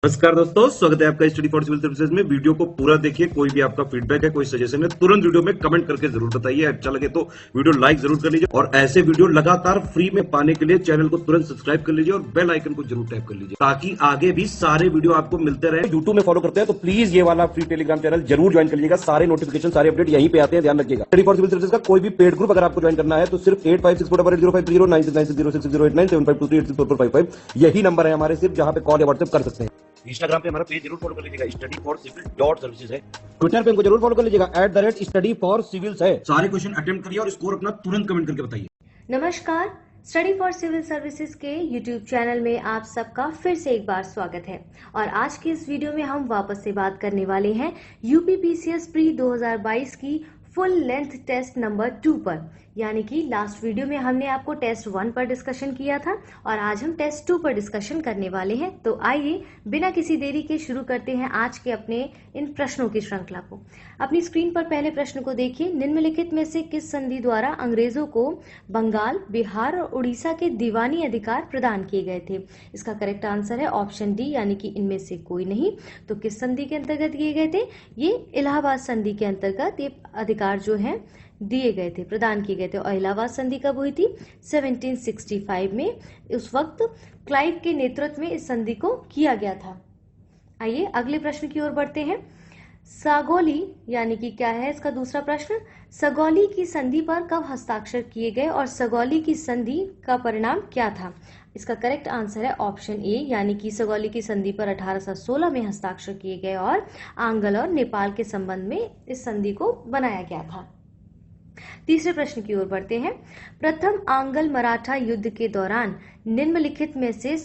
नमस्कार दोस्तों, स्वागत है आपका स्टडी फॉर सिविल सर्विसेज में। वीडियो को पूरा देखिए। कोई भी आपका फीडबैक है, कोई सजेशन है, तुरंत वीडियो में कमेंट करके जरूर बताइए। अच्छा लगे तो वीडियो लाइक जरूर कर लीजिए और ऐसे वीडियो लगातार फ्री में पाने के लिए चैनल को तुरंत सब्सक्राइब कर लीजिए और बेल आइकन को जरूर टैप कर लीजिए ताकि आगे भी सारे वीडियो आपको मिलते रहे। यूट्यूब में फॉलो करते हैं तो प्लीज ये वाला फ्री टेलीग्राम चैनल जरूर ज्वाइन कर लीजिएगा। सारे नोटिफिकेशन, सारे अपडेट यहीं पे आते हैं, ध्यान रखिएगा। स्टडी फॉर सिविल सर्विसेज का कोई भी पेड ग्रुप अगर आपको ज्वाइन करना है तो सिर्फ 8564805309696086089483864455 यही नंबर है हमारे, सिर्फ जहां पे कॉल या व्हाट्सएप कर सकते हैं। इंस्टाग्राम पे हमारा पेज जरूर फॉलो कर लीजिएगा, study for civil dot services है। ट्विटर पे हमको जरूर फॉलो कर लीजिएगा, @स्टडी फॉर सिविल्स है। सारे क्वेश्चन अटेम्प्ट करिए और स्कोर अपना तुरंत कमेंट करके बताइए। नमस्कार, स्टडी फॉर सिविल सर्विसेज के यूट्यूब चैनल में आप सबका फिर से एक बार स्वागत है। और आज की इस वीडियो में हम वापस से बात करने वाले हैं यूपीपीसीएस प्री 2022 की फुल लेंथ टेस्ट नंबर 2 पर। यानी कि लास्ट वीडियो में हमने आपको टेस्ट 1 पर डिस्कशन किया था और आज हम टेस्ट 2 पर डिस्कशन करने वाले हैं। तो आइए बिना किसी देरी के शुरू करते हैं आज के अपने इन प्रश्नों की श्रृंखला को। अपनी स्क्रीन पर पहले प्रश्न को देखिए। निम्नलिखित में से किस संधि द्वारा अंग्रेजों को बंगाल, बिहार और उड़ीसा के दीवानी अधिकार प्रदान किए गए थे? इसका करेक्ट आंसर है ऑप्शन डी, यानी कि इनमें से कोई नहीं। तो किस संधि के अंतर्गत किए गए थे? ये इलाहाबाद संधि के अंतर्गत ये अधिकार जो है दिए गए थे, प्रदान किए गए थे। और इलाहाबाद संधि कब हुई थी? 1765 में। उस वक्त क्लाइव के नेतृत्व में इस संधि को किया गया था। आइए अगले प्रश्न की ओर बढ़ते हैं। सागौली यानी कि क्या है इसका दूसरा प्रश्न? सगौली की संधि पर कब हस्ताक्षर किए गए और सगौली की संधि का परिणाम क्या था? इसका करेक्ट आंसर है ऑप्शन ए, यानी कि सगौली की संधि पर 1816 में हस्ताक्षर किए गए और आंगल और नेपाल के संबंध में इस संधि को बनाया गया था। तीसरे प्रश्न की ओर बढ़ते हैं। प्रथम आंगल मराठा युद्ध के दौरान निम्नलिखित में से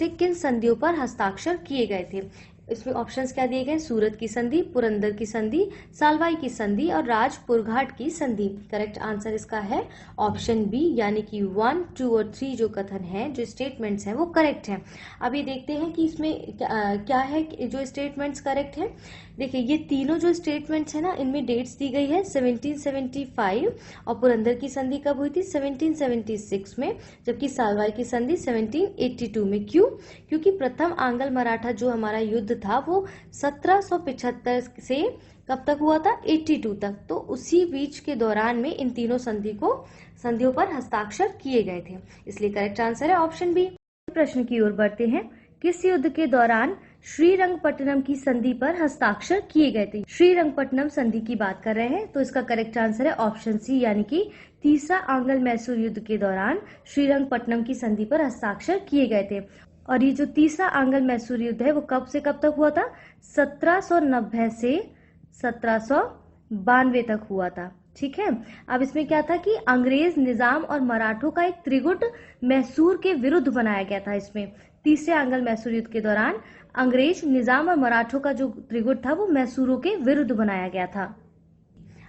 किन संधियों पर हस्ताक्षर किए गए थे? इसमें ऑप्शंस क्या दिए गए? सूरत की संधि, पुरंदर की संधि, सालवाई की संधि और राजपुरघाट की संधि। करेक्ट आंसर इसका है ऑप्शन बी, यानी कि 1, 2 और 3 जो कथन है, जो स्टेटमेंट्स हैं वो करेक्ट हैं। अभी देखते हैं कि इसमें क्या है जो स्टेटमेंट्स करेक्ट है। देखिए ये तीनों जो स्टेटमेंट्स है ना, इनमें डेट्स दी गई है 1775 और पुरंदर की संधि कब हुई थी? 1776 में, जबकि सालवाई की संधि 1782 में। क्यों? क्योंकि प्रथम आंगल मराठा जो हमारा युद्ध था वो 1775 से कब तक हुआ था? 82 तक। तो उसी बीच के दौरान में इन तीनों संधियों पर हस्ताक्षर किए गए थे, इसलिए करेक्ट आंसर है ऑप्शन बी। प्रश्न की ओर बढ़ते हैं। किस युद्ध के दौरान श्रीरंगपट्टनम की संधि पर हस्ताक्षर किए गए थे? श्रीरंगपट्टनम संधि की बात कर रहे हैं, तो इसका करेक्ट आंसर है ऑप्शन सी, यानी कि तीसरा आंग्ल मैसूर युद्ध के दौरान श्रीरंगपट्टनम की संधि पर हस्ताक्षर किए गए थे। और ये जो तीसरा आंग्ल मैसूर युद्ध है वो कब से कब तक हुआ था? 1790 से 1792 तक हुआ था। ठीक है। अब इसमें क्या था कि अंग्रेज निजाम और मराठों का एक त्रिगुट मैसूर के विरुद्ध बनाया गया था। इसमें तीसरे आंग्ल मैसूर युद्ध के दौरान अंग्रेज निजाम और मराठों का जो त्रिगुट था वो मैसूरों के विरुद्ध बनाया गया था।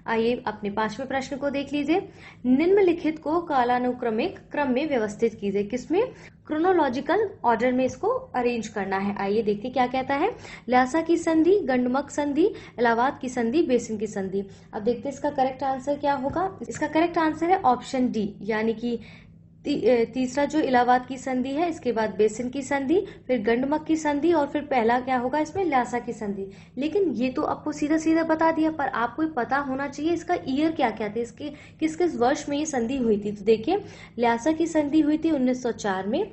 आइए अपने 5वें प्रश्न को देख लीजिए। निम्नलिखित को कालानुक्रमिक क्रम में व्यवस्थित कीजिए। किसमें? क्रोनोलॉजिकल ऑर्डर में इसको अरेंज करना है। आइए देखते क्या कहता है। ल्हासा की संधि, गंडमक संधि, इलाहाबाद की संधि, बेसिन की संधि। अब देखते हैं इसका करेक्ट आंसर क्या होगा। इसका करेक्ट आंसर है ऑप्शन डी, यानी कि तीसरा जो इलाहाबाद की संधि है, इसके बाद बेसिन की संधि, फिर गंडमक की संधि और फिर पहला क्या होगा इसमें? ल्हासा की संधि। लेकिन ये तो आपको सीधा सीधा बता दिया, पर आपको पता होना चाहिए इसका ईयर क्या क्या थे, इसके किस किस वर्ष में ये संधि हुई थी। तो देखिए ल्हासा की संधि हुई थी 1904 में,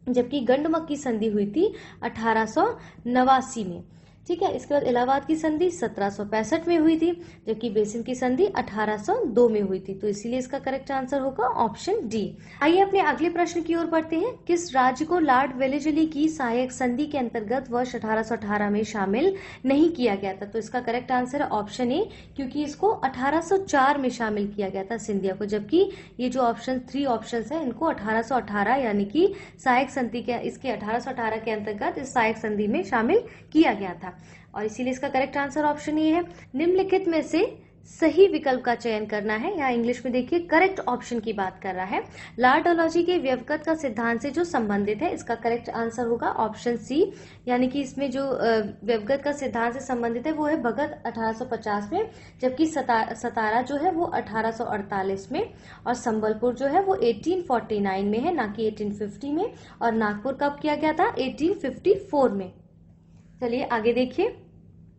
जबकि गंडमक की संधि हुई थी 1889 में। ठीक है। इसके बाद इलाहाबाद की संधि 1765 में हुई थी, जबकि बेसिन की संधि 1802 में हुई थी। तो इसीलिए इसका करेक्ट आंसर होगा ऑप्शन डी। आइए अपने अगले प्रश्न की ओर बढ़ते हैं। किस राज्य को लॉर्ड वेलेस्ली की सहायक संधि के अंतर्गत वर्ष 1818 में शामिल नहीं किया गया था? तो इसका करेक्ट आंसर है ऑप्शन ए, क्योंकि इसको 1804 में शामिल किया गया था सिंधिया को, जबकि ये जो ऑप्शन 3 ऑप्शन है इनको 1818 यानी कि सहायक संधि के इसके 1818 के अंतर्गत इस सहायक संधि में शामिल किया गया था। और इसीलिए इसका करेक्ट आंसर ऑप्शन ए है। निम्नलिखित में से सही विकल्प का चयन करना है। यहाँ इंग्लिश में देखिए करेक्ट ऑप्शन की बात कर रहा है। लार्डोलॉजी के व्यवगत का सिद्धांत से जो संबंधित है, इसका करेक्ट आंसर होगा ऑप्शन सी, यानी कि इसमें जो व्यवगत का सिद्धांत से संबंधित है वो है भगत 1850 में, जबकि सतारा जो है वो 1848 में, और संबलपुर जो है वो 1849 में है, ना कि 1850 में, और नागपुर कब किया गया था? 1854 में। चलिए आगे देखिए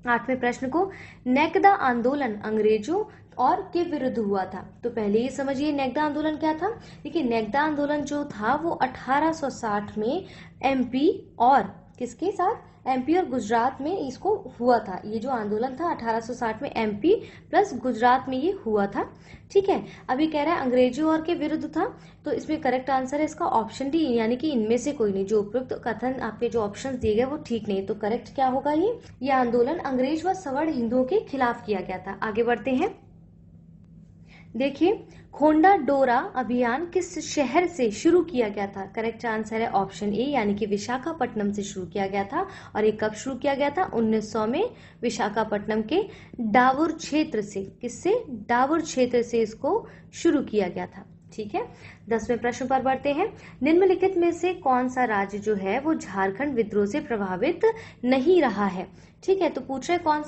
8वें प्रश्न को, नेकदा आंदोलन अंग्रेजों और के विरुद्ध हुआ था। तो पहले ये समझिए नेकदा आंदोलन क्या था। देखिए नेकदा आंदोलन जो था वो 1860 में एमपी और किसके साथ? एमपी और गुजरात में इसको हुआ था। ये जो आंदोलन था 1860 में एमपी प्लस गुजरात में ये हुआ था। ठीक है, अभी कह रहा है अंग्रेजों और के विरुद्ध था, तो इसमें करेक्ट आंसर है इसका ऑप्शन डी, यानी कि इनमें से कोई नहीं। जो उपयुक्त कथन आपके जो ऑप्शन दिए गए वो ठीक नहीं, तो करेक्ट क्या होगा? ये आंदोलन अंग्रेज व सवर्ण हिंदुओं के खिलाफ किया गया था। आगे बढ़ते हैं, देखिए खोंडा डोरा अभियान किस शहर से शुरू किया गया था? करेक्ट आंसर है ऑप्शन ए, यानी कि विशाखापट्टनम से शुरू किया गया था। और ये कब शुरू किया गया था? 1900 में विशाखापट्टनम के डावुर क्षेत्र से। किससे? डावुर क्षेत्र से इसको शुरू किया गया था। ठीक है, 10वें प्रश्न पर बढ़ते हैं। निम्नलिखित में से कौन सा राज्य जो है वो झारखंड विद्रोह से प्रभावित नहीं रहा है? ठीक है, तो पूछ रहे कौन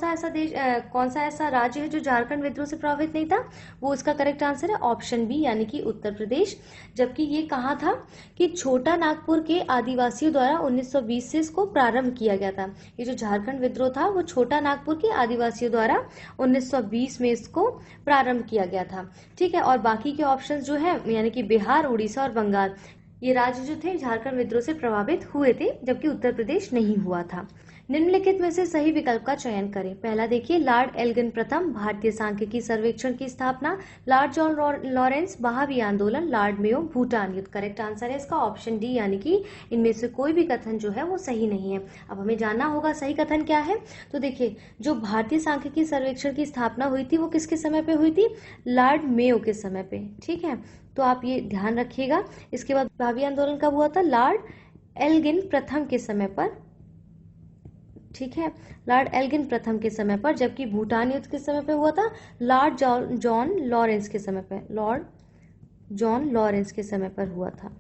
सा ऐसा राज्य है जो झारखंड विद्रोह से प्रभावित नहीं था? वो इसका करेक्ट आंसर है ऑप्शन बी, यानी कि उत्तर प्रदेश। जबकि ये कहा था कि छोटा नागपुर के आदिवासियों द्वारा 1920 से इसको प्रारंभ किया गया था। ये जो झारखंड विद्रोह था वो छोटा नागपुर के आदिवासियों द्वारा 1920 में इसको प्रारंभ किया गया था। ठीक है, और बाकी के ऑप्शन जो है यानी कि बिहार, उड़ीसा और बंगाल, ये राज्य जो थे झारखंड विद्रोह से प्रभावित हुए थे, जबकि उत्तर प्रदेश नहीं हुआ था। निम्नलिखित में से सही विकल्प का चयन करें। पहला देखिए लॉर्ड एल्गिन प्रथम, भारतीय सांख्यिकी सर्वेक्षण की स्थापना, लॉर्ड जॉन लॉरेंस, बहावी आंदोलन, लॉर्ड मेयो, भूटान युद्ध। करेक्ट आंसर है इसका ऑप्शन डी, यानी कि इनमें से कोई भी कथन जो है वो सही नहीं है। अब हमें जानना होगा सही कथन क्या है। तो देखिए जो भारतीय सांख्यिकी सर्वेक्षण की स्थापना हुई थी वो किसके समय पे हुई थी? लॉर्ड मेयो के समय पे। ठीक है, तो आप ये ध्यान रखिएगा। इसके बाद बहावी आंदोलन कब हुआ था? लॉर्ड एल्गिन प्रथम के समय पर। ठीक है, लॉर्ड एल्गिन प्रथम के समय पर। जबकि भूटान युद्ध किस समय पे हुआ था? लॉर्ड जॉन लॉरेंस के समय पर। लॉर्ड जॉन लॉरेंस के समय पर हुआ था।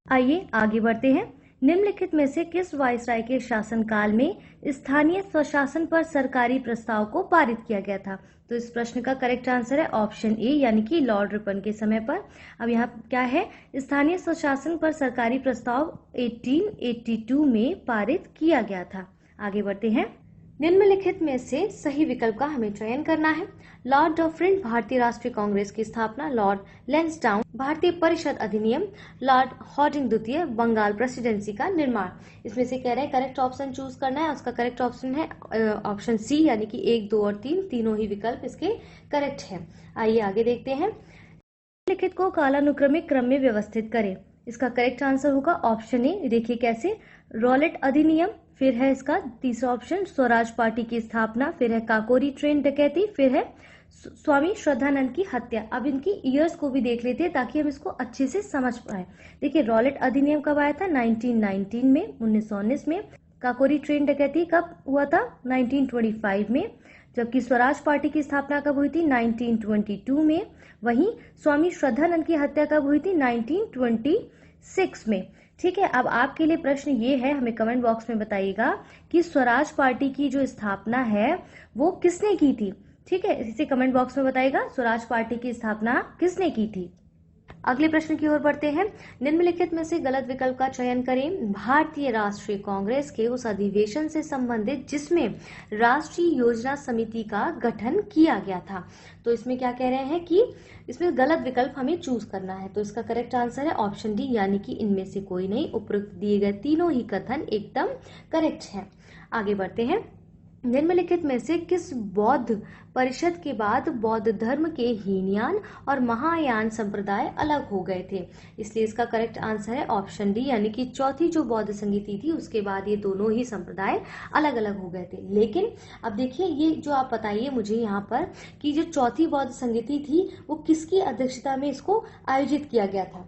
आइए आगे बढ़ते हैं। निम्नलिखित में से किस वायसराय के शासनकाल में स्थानीय स्वशासन पर सरकारी प्रस्ताव को पारित किया गया था? तो इस प्रश्न का करेक्ट आंसर है ऑप्शन ए, यानी कि लॉर्ड रिपन के समय पर। अब यहाँ क्या है? स्थानीय स्वशासन पर सरकारी प्रस्ताव 1882 में पारित किया गया था। आगे बढ़ते हैं। निम्नलिखित में से सही विकल्प का हमें चयन करना है। लॉर्ड डफरिन, भारतीय राष्ट्रीय कांग्रेस की स्थापना, लॉर्ड लेंसडाउन, भारतीय परिषद अधिनियम, लॉर्ड हॉर्डिंग द्वितीय, बंगाल प्रेसिडेंसी का निर्माण। इसमें से कह रहे हैं करेक्ट ऑप्शन चूज करना है। उसका करेक्ट ऑप्शन है ऑप्शन सी, यानी कि 1, 2 और 3 तीनों ही विकल्प इसके करेक्ट है। आइए आगे देखते हैं। निम्नलिखित को कालानुक्रमिक क्रम में व्यवस्थित करें। इसका करेक्ट आंसर होगा ऑप्शन ए। देखिए कैसे? रॉलेट अधिनियम, फिर है इसका तीसरा ऑप्शन स्वराज पार्टी की स्थापना, फिर है काकोरी ट्रेन डकैती, फिर है स्वामी श्रद्धानंद की हत्या। अब इनकी ईयर्स को भी देख लेते हैं ताकि हम इसको अच्छे से समझ पाए। देखिए रॉलेट अधिनियम कब आया था? 1919 में, 1919 में। काकोरी ट्रेन डकैती कब हुआ था? 1925 में। जबकि स्वराज पार्टी की स्थापना कब हुई थी? 1922 में। वहीं स्वामी श्रद्धानंद की हत्या कब हुई थी? 1926 में। ठीक है, अब आपके लिए प्रश्न ये है, हमें कमेंट बॉक्स में बताइएगा कि स्वराज पार्टी की जो स्थापना है वो किसने की थी? ठीक है, इसे कमेंट बॉक्स में बताइएगा स्वराज पार्टी की स्थापना किसने की थी। अगले प्रश्न की ओर बढ़ते हैं। निम्नलिखित में से गलत विकल्प का चयन करें। भारतीय राष्ट्रीय कांग्रेस के उस अधिवेशन से संबंधित जिसमें राष्ट्रीय योजना समिति का गठन किया गया था। तो इसमें क्या कह रहे हैं कि इसमें गलत विकल्प हमें चूज करना है। तो इसका करेक्ट आंसर है ऑप्शन डी, यानी कि इनमें से कोई नहीं। उपरोक्त दिए गए तीनों ही कथन एकदम करेक्ट है। आगे बढ़ते हैं। निम्नलिखित में से किस बौद्ध परिषद के बाद बौद्ध धर्म के हीनयान और महायान संप्रदाय अलग हो गए थे? इसलिए इसका करेक्ट आंसर है ऑप्शन डी, यानी कि चौथी जो बौद्ध संगीति थी उसके बाद ये दोनों ही संप्रदाय अलग अलग हो गए थे। लेकिन अब देखिए ये जो आप बताइए मुझे यहाँ पर कि जो चौथी बौद्ध संगीति थी वो किसकी अध्यक्षता में इसको आयोजित किया गया था?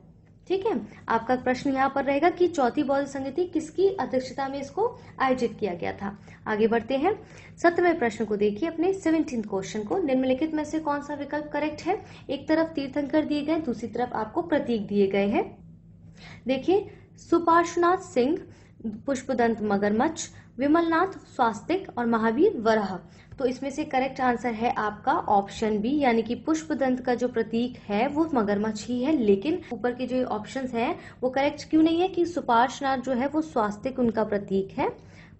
ठीक है। आपका प्रश्न यहाँ पर रहेगा कि चौथी बौद्ध संगति किसकी अध्यक्षता में इसको आयोजित किया गया था। आगे बढ़ते हैं 17वें प्रश्न को देखिए, अपने 17th क्वेश्चन को। निम्नलिखित में से कौन सा विकल्प करेक्ट है? एक तरफ तीर्थंकर दिए गए, दूसरी तरफ आपको प्रतीक दिए गए हैं। देखिए, सुपार्श्वनाथ सिंह पुष्पदंत मगरमच्छ, विमलनाथ स्वास्तिक और महावीर वराह। तो इसमें से करेक्ट आंसर है आपका ऑप्शन बी, यानी कि पुष्पदंत का जो प्रतीक है वो मगरमच्छ ही है। लेकिन ऊपर के जो ऑप्शंस हैं वो करेक्ट क्यों नहीं है कि सुपार्श्वनाथ जो है वो स्वास्तिक उनका प्रतीक है।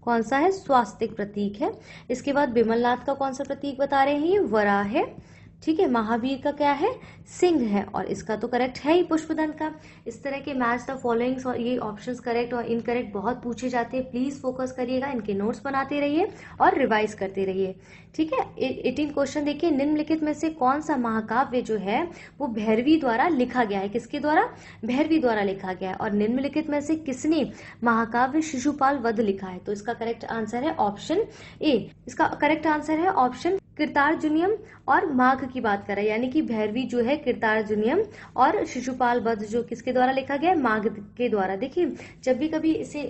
कौन सा है? स्वास्तिक प्रतीक है। इसके बाद विमलनाथ का कौन सा प्रतीक बता रहे हैं? ये वराह है। ठीक है। महावीर का क्या है? सिंह है। और इसका तो करेक्ट है ही पुष्पदंत का। इस तरह के मैच द फॉलोइंग्स और ये ऑप्शंस करेक्ट और इनकरेक्ट बहुत पूछे जाते हैं। प्लीज फोकस करिएगा, इनके नोट्स बनाते रहिए और रिवाइज करते रहिए। ठीक है। 18 क्वेश्चन देखिए, निम्नलिखित में से कौन सा महाकाव्य जो है वो भैरवी द्वारा लिखा गया है? किसके द्वारा? भैरवी द्वारा लिखा गया है। और निम्नलिखित में से किसने महाकाव्य शिशुपाल वध लिखा है? तो इसका करेक्ट आंसर है ऑप्शन ए। इसका करेक्ट आंसर है ऑप्शन कृतार्जुनियम और माघ की बात कर रहा है, यानी कि भैरवी जो है कृतार्जुनियम और शिशुपाल वध जो किसके द्वारा लिखा गया है? माघ के द्वारा। देखिए, जब भी कभी इसे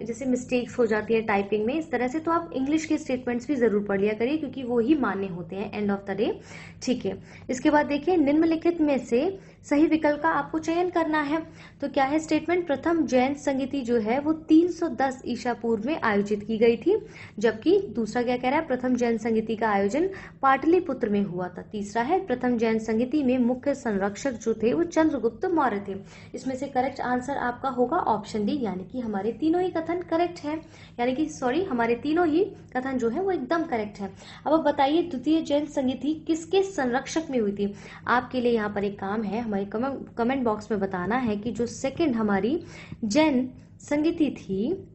जैसे मिस्टेक्स हो जाती है टाइपिंग में इस तरह से, तो आप इंग्लिश के स्टेटमेंट्स भी जरूर पढ़ लिया करिए, क्योंकि वो ही मान्य होते हैं एंड ऑफ द डे। ठीक है। इसके बाद देखिए, निम्नलिखित में से सही विकल्प का आपको चयन करना है। तो क्या है स्टेटमेंट? प्रथम जैन संगीति जो है वो 310 ईसा पूर्व में आयोजित की गई थी, जबकि दूसरा क्या कह रहा है? प्रथम जैन संगीति का आयोजन पाटलिपुत्र में हुआ था। तीसरा है प्रथम जैन संगीति में मुख्य संरक्षक जो थे वो चंद्रगुप्त मौर्य थे। इसमें से करेक्ट आंसर आपका होगा ऑप्शन डी, यानी कि हमारे तीनों ही कथन करेक्ट है, यानी कि हमारे तीनों ही कथन जो है वो एकदम करेक्ट है। अब आप बताइए, द्वितीय जैन संगीति किसके संरक्षक में हुई थी? आपके लिए यहाँ पर एक काम है, हमारे कमेंट बॉक्स में बताना है कि जो सेकंड हमारी जैन संगीति थी,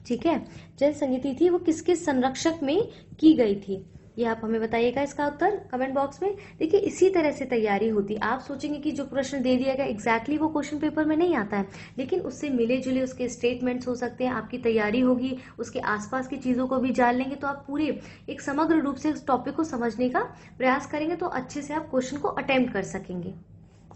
ठीक है, जैन संगीति थी वो किसके संरक्षक में की गई थी? ये आप हमें बताइएगा इसका उत्तर कमेंट बॉक्स में। देखिए, इसी तरह से तैयारी होती। आप सोचेंगे कि जो प्रश्न दे दिया गया एग्जैक्टली वो क्वेश्चन पेपर में नहीं आता है, लेकिन उससे मिले जुले उसके स्टेटमेंट्स हो सकते हैं, आपकी तैयारी होगी, उसके आसपास की चीजों को भी जान लेंगे, तो आप पूरे एक समग्र रूप से इस टॉपिक को समझने का प्रयास करेंगे, तो अच्छे से आप क्वेश्चन को अटेम्प्ट कर सकेंगे।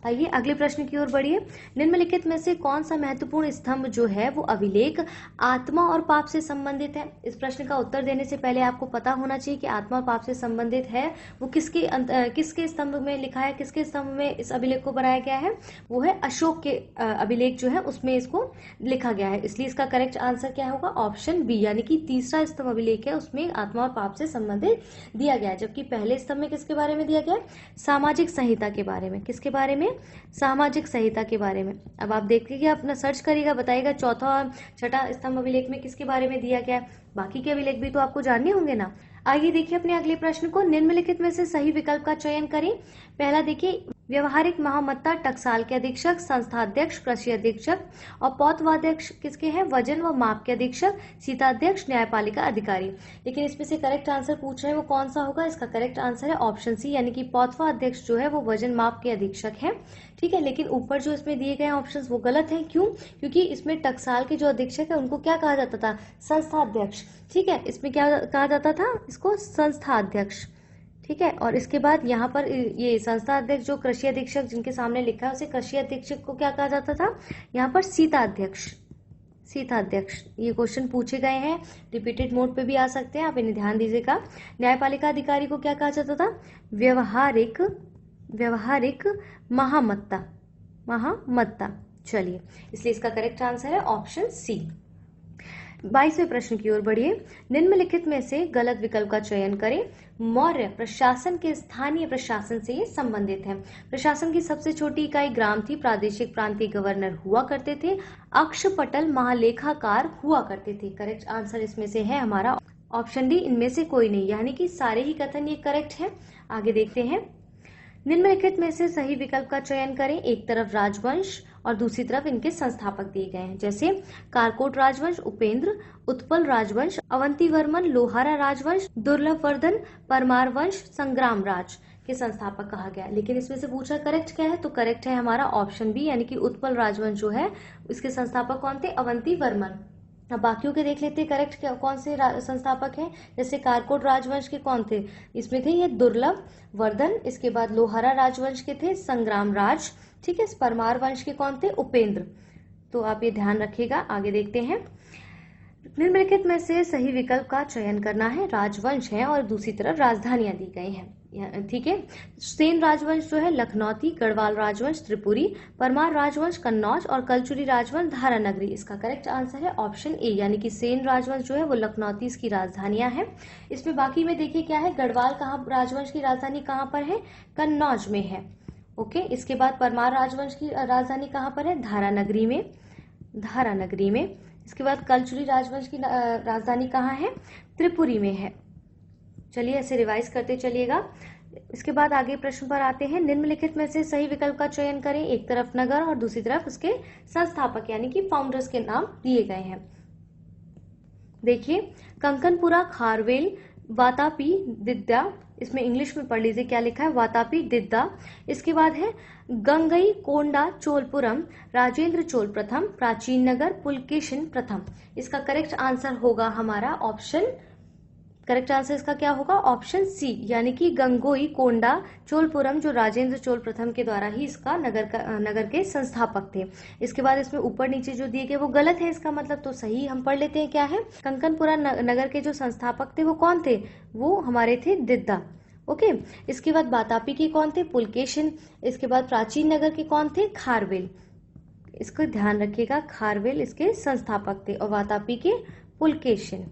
आइए अगले प्रश्न की ओर बढ़िए। निम्नलिखित में से कौन सा महत्वपूर्ण स्तंभ जो है वो अभिलेख आत्मा और पाप से संबंधित है? इस प्रश्न का उत्तर देने से पहले आपको पता होना चाहिए कि आत्मा और पाप से संबंधित है वो किसके स्तंभ में लिखा है, किसके स्तंभ में इस अभिलेख को बनाया गया है? वो है अशोक के अभिलेख जो है उसमें इसको लिखा गया है। इसलिए इसका करेक्ट आंसर क्या होगा? ऑप्शन बी, यानी कि तीसरा स्तंभ अभिलेख है, उसमें आत्मा और पाप से संबंधित दिया गया है। जबकि पहले स्तंभ में किसके बारे में दिया गया है? सामाजिक संहिता के बारे में। किसके बारे में? सामाजिक संहिता के बारे में। अब आप देखिए, अपना सर्च करिएगा, बताइएगा चौथा और छठा स्तंभ अभिलेख में किसके बारे में दिया गया है। बाकी के अभिलेख भी तो आपको जानने होंगे ना। आइए देखिए अपने अगले प्रश्न को। निम्नलिखित में से सही विकल्प का चयन करें। पहला देखिए, व्यवहारिक महामत्ता टकसाल के अधीक्षक, संस्थाध्यक्ष, कृषि अधीक्षक और पौतवाध्यक्ष किसके हैं? वजन व माप के अधीक्षक, सीताध्यक्ष, न्यायपालिका अधिकारी। लेकिन इसमें से करेक्ट आंसर पूछ रहे हैं वो कौन सा होगा? इसका करेक्ट आंसर है ऑप्शन सी, यानी कि पौतवाध्यक्ष जो है वो वजन माप के अधीक्षक है। ठीक है। लेकिन ऊपर जो इसमें दिए गए ऑप्शंस वो गलत है। क्यों? क्योंकि इसमें टकसाल के जो अधीक्षक है उनको क्या कहा जाता था? संस्थाध्यक्ष। ठीक है। इसमें क्या कहा जाता था? इसको संस्थाध्यक्ष। ठीक है। और इसके बाद यहाँ पर ये संस्था अध्यक्ष जो कृषि अधीक्षक जिनके सामने लिखा है उसे कृषि अधीक्षक को क्या कहा जाता था? यहाँ पर सीताध्यक्ष। सीताध्यक्ष ये क्वेश्चन पूछे गए हैं, रिपीटेड मोड पे भी आ सकते हैं, आप इन्हें ध्यान दीजिएगा। न्यायपालिका अधिकारी को क्या कहा जाता था? व्यवहारिक महामत्ता। चलिए, इसलिए इसका करेक्ट आंसर है ऑप्शन सी। 22वें प्रश्न की ओर बढ़िए। निम्नलिखित में से गलत विकल्प का चयन करें। मौर्य प्रशासन के स्थानीय प्रशासन से ये संबंधित है। प्रशासन की सबसे छोटी इकाई ग्राम थी। प्रादेशिक प्रांतीय गवर्नर हुआ करते थे। अक्षपटल महालेखाकार हुआ करते थे। करेक्ट आंसर इसमें से है हमारा ऑप्शन डी, इनमें से कोई नहीं, यानी कि सारे ही कथन ये करेक्ट है। आगे देखते हैं। निम्नलिखित में से सही विकल्प का चयन करें। एक तरफ राजवंश और दूसरी तरफ इनके संस्थापक दिए गए हैं, जैसे कारकोट राजवंश उपेंद्र, उत्पल राजवंश अवंतीवर्मन, लोहारा राजवंश दुर्लभवर्धन, परमार वंश संग्राम राज के संस्थापक कहा गया। लेकिन इसमें से पूछा करेक्ट क्या है? तो करेक्ट है हमारा ऑप्शन बी, यानी कि उत्पल राजवंश जो है इसके संस्थापक कौन थे? अवंतीवर्मन। अब बाकियों के देख लेते हैं करेक्ट कौन से संस्थापक हैं। जैसे कारकोट राजवंश के कौन थे, इसमें थे ये दुर्लभ वर्धन। इसके बाद लोहारा राजवंश के थे संग्राम राज। ठीक है, परमार वंश के कौन थे, उपेंद्र। तो आप ये ध्यान रखिएगा। आगे देखते हैं, निम्नलिखित में से सही विकल्प का चयन करना है। राजवंश है और दूसरी तरफ राजधानियां दी गई हैं। ठीक है, सेन राजवंश जो है लखनौती, गढ़वाल राजवंश त्रिपुरी, परमार राजवंश कन्नौज और कलचुरी राजवंश धारानगरी। इसका करेक्ट आंसर है ऑप्शन ए, यानी कि सेन राजवंश जो है वो लखनौती इसकी राजधानियां हैं। इसमें बाकी में देखिए क्या है, गढ़वाल कहाँ राजवंश की राजधानी कहाँ पर है, कन्नौज में है। ओके, इसके बाद परमार राजवंश की राजधानी कहाँ पर है, धारानगरी में, धारानगरी में। इसके बाद कलचुरी राजवंश की राजधानी कहाँ है, त्रिपुरी में है। चलिए ऐसे रिवाइज करते चलिएगा। इसके बाद आगे प्रश्न पर आते हैं, निम्नलिखित में से सही विकल्प का चयन करें। एक तरफ नगर और दूसरी तरफ उसके संस्थापक यानी कि फाउंडर्स के नाम दिए गए हैं। देखिए, कंकनपुरा, खारवेल, वातापी, दिद्दा। इसमें इंग्लिश में पढ़ लीजिए क्या लिखा है, वातापी, दिद्दा। इसके बाद है गंगई कोंडा चोलपुरम, राजेंद्र चोल प्रथम, प्राचीन नगर, पुलकेशिन प्रथम। इसका करेक्ट आंसर होगा हमारा ऑप्शन, करेक्ट आंसर इसका क्या होगा, ऑप्शन सी, यानी कि गंगोई कोंडा चोलपुरम जो राजेंद्र चोल प्रथम के द्वारा ही इसका नगर के संस्थापक थे। इसके बाद इसमें ऊपर नीचे जो दिए गए वो गलत है, इसका मतलब तो सही हम पढ़ लेते हैं क्या है, कंकनपुरा नगर के जो संस्थापक थे वो कौन थे, वो हमारे थे दिद्दा। ओके, इसके बाद वातापी के कौन थे, पुलकेशिन। इसके बाद प्राचीन नगर के कौन थे, खारवेल। इसको ध्यान रखिएगा, खारवेल इसके संस्थापक थे और वातापी के पुलकेशिन।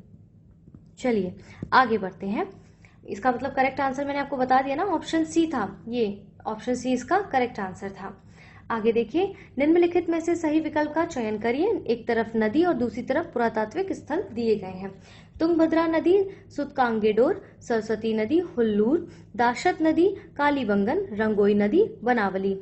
चलिए आगे बढ़ते हैं। इसका मतलब करेक्ट आंसर मैंने आपको बता दिया ना, ऑप्शन सी था, ये ऑप्शन सी इसका करेक्ट आंसर था। आगे देखिए, निम्नलिखित में से सही विकल्प का चयन करिए। एक तरफ नदी और दूसरी तरफ पुरातात्विक स्थल दिए गए हैं। तुंगभद्रा नदी, सुतकांगेडोर, सरस्वती नदी, हुल्लूर, दाशत नदी, कालीबंगन, रंगोई नदी, वनावली,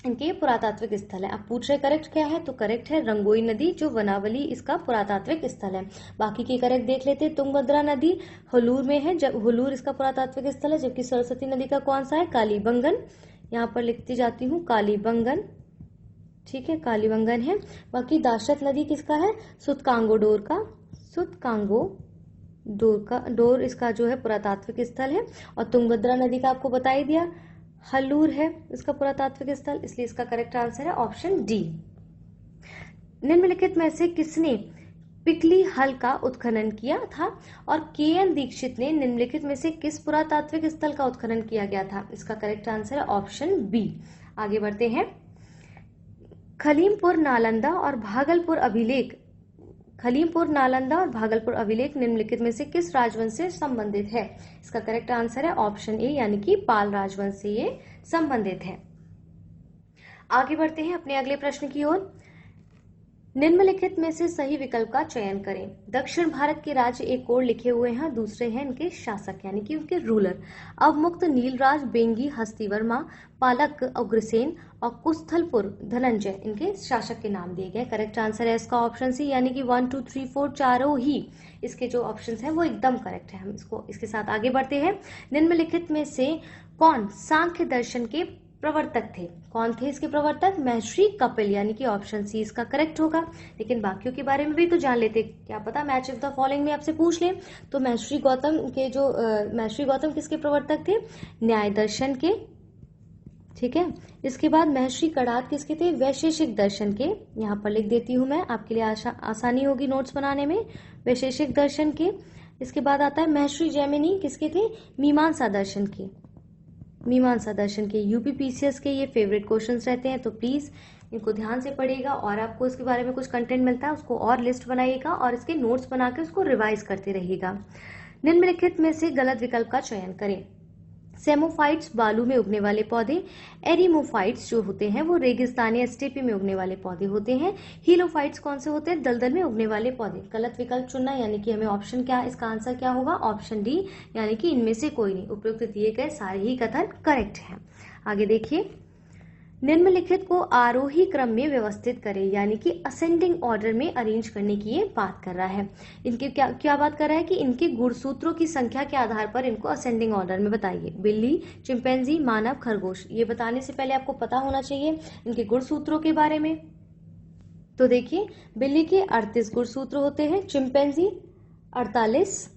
इनके पुरातात्विक स्थल है। अब पूछ रहे करेक्ट क्या है, तो करेक्ट है रंगोई नदी जो वनावली इसका पुरातात्विक स्थल है। बाकी के करेक्ट देख लेते हैं, तुंगभद्रा नदी हुल्लूर में है, जब हुल्लूर इसका पुरातात्विक स्थल है, जबकि सरस्वती नदी का कौन सा है, कालीबंगन। यहाँ पर लिखती जाती हूँ कालीबंगन, ठीक है, कालीबंगन है। बाकी दाशत नदी किसका है, सुतकांगोडोर का, डोर इसका जो है पुरातात्विक स्थल है। और तुंगभद्रा नदी का आपको बता ही दिया, हल्लूर है इसका पुरातात्विक स्थल, इसलिए इसका करेक्ट आंसर है ऑप्शन डी। निम्नलिखित में से किसने पिकली हल का उत्खनन किया था, और के.एन. दीक्षित ने निम्नलिखित में से किस पुरातात्विक स्थल का उत्खनन किया गया था, इसका करेक्ट आंसर है ऑप्शन बी। आगे बढ़ते हैं, खलीमपुर नालंदा और भागलपुर अभिलेख निम्नलिखित में से किस राजवंश से संबंधित है, इसका करेक्ट आंसर है ऑप्शन ए, यानी कि पाल राजवंश से ये संबंधित है। आगे बढ़ते हैं अपने अगले प्रश्न की ओर। निम्नलिखित में से सही विकल्प का चयन करें। दक्षिण भारत के राज्य एक ओर लिखे हुए हैं, दूसरे हैं इनके शासक यानी कि उनके रूलर। अवमुक्त, नीलराज, बेंगी, हस्तिवर्मा, पालक, अग्रसेन और कुस्थलपुर धनंजय इनके शासक के नाम दिए गए। करेक्ट आंसर है इसका ऑप्शन सी, यानी कि 1 2 3 4 चारों ही इसके जो ऑप्शंस हैं वो एकदम करेक्ट है। हम इसके साथ आगे बढ़ते हैं। निम्नलिखित में से कौन सांख्य दर्शन के प्रवर्तक थे, कौन थे इसके प्रवर्तक, महर्षि कपिल, यानी कि ऑप्शन सी इसका करेक्ट होगा। लेकिन बाकियों के बारे में भी तो जान लेते, क्या पता मैच ऑफ द फॉलोइंग में आपसे पूछ ले। तो महर्षि गौतम किसके प्रवर्तक थे, न्याय दर्शन के, ठीक है। इसके बाद महर्षि कणाद किसके थे, वैशेषिक दर्शन के। यहाँ पर लिख देती हूँ मैं, आपके लिए आसानी होगी नोट्स बनाने में, वैशेषिक दर्शन के। इसके बाद आता है महर्षि जैमिनी किसके थे, मीमांसा दर्शन के, यूपीपीसीएस के ये फेवरेट क्वेश्चंस रहते हैं, तो प्लीज इनको ध्यान से पढ़िएगा। और आपको इसके बारे में कुछ कंटेंट मिलता है उसको और लिस्ट बनाइएगा और इसके नोट्स बना के उसको रिवाइज करते रहिएगा। निम्नलिखित में से गलत विकल्प का चयन करें। सेमोफाइट्स बालू में उगने वाले पौधे, एरिमोफाइट्स जो होते हैं वो रेगिस्तानी या स्टेपी में उगने वाले पौधे होते हैं, हीलोफाइट्स कौन से होते हैं, दलदल में उगने वाले पौधे। गलत विकल्प चुनना, यानी कि हमें ऑप्शन क्या, इसका आंसर क्या होगा, ऑप्शन डी, यानी कि इनमें से कोई नहीं। उपयुक्त दिए गए सारे ही कथन करेक्ट हैं। आगे देखिए, निम्नलिखित को आरोही क्रम में व्यवस्थित करें, यानी कि असेंडिंग ऑर्डर में अरेंज करने की ये बात कर रहा है। इनके क्या बात कर रहा है कि इनके गुणसूत्रों की संख्या के आधार पर इनको असेंडिंग ऑर्डर में बताइए। बिल्ली, चिंपैंजी, मानव, खरगोश। ये बताने से पहले आपको पता होना चाहिए इनके गुणसूत्रों के बारे में। तो देखिए, बिल्ली के 38 गुणसूत्र होते हैं, चिंपैंजी 48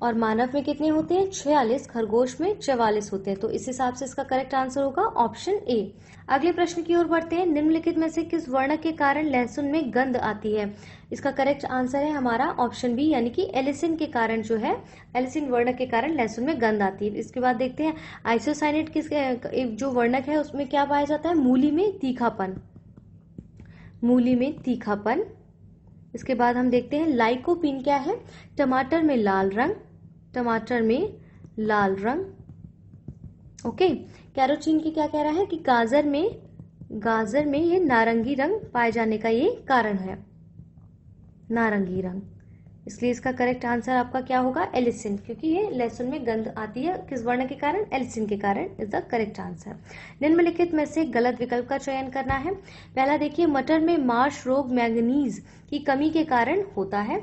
और मानव में कितने होते हैं 46, खरगोश में 44 होते हैं। तो इस हिसाब से इसका करेक्ट आंसर होगा ऑप्शन ए। अगले प्रश्न की ओर बढ़ते हैं। निम्नलिखित में से किस वर्ण के कारण लहसुन में गंध आती है? इसका करेक्ट आंसर है हमारा ऑप्शन बी, यानी कि एलिसिन के कारण जो है, एलिसिन वर्ण के कारण लहसुन में गंध आती है। इसके बाद देखते हैं आइसोसाइनेट किस जो वर्णक है उसमें क्या पाया जाता है? मूली में तीखापन, मूली में तीखापन। इसके बाद हम देखते हैं लाइकोपीन क्या है? टमाटर में लाल रंग, टमाटर में लाल रंग। ओके, कैरोटीन की क्या कह रहा है कि गाजर में ये नारंगी रंग पाए जाने का ये कारण है, नारंगी रंग। इसलिए इसका करेक्ट आंसर आपका क्या होगा? एलिसिन, क्योंकि ये लहसुन में गंध आती है किस वर्ण के कारण? एलिसिन के कारण इज द करेक्ट आंसर। निम्नलिखित में से गलत विकल्प का चयन करना है। पहला देखिए, मटर में मार्श रोग मैंगनीज की कमी के कारण होता है।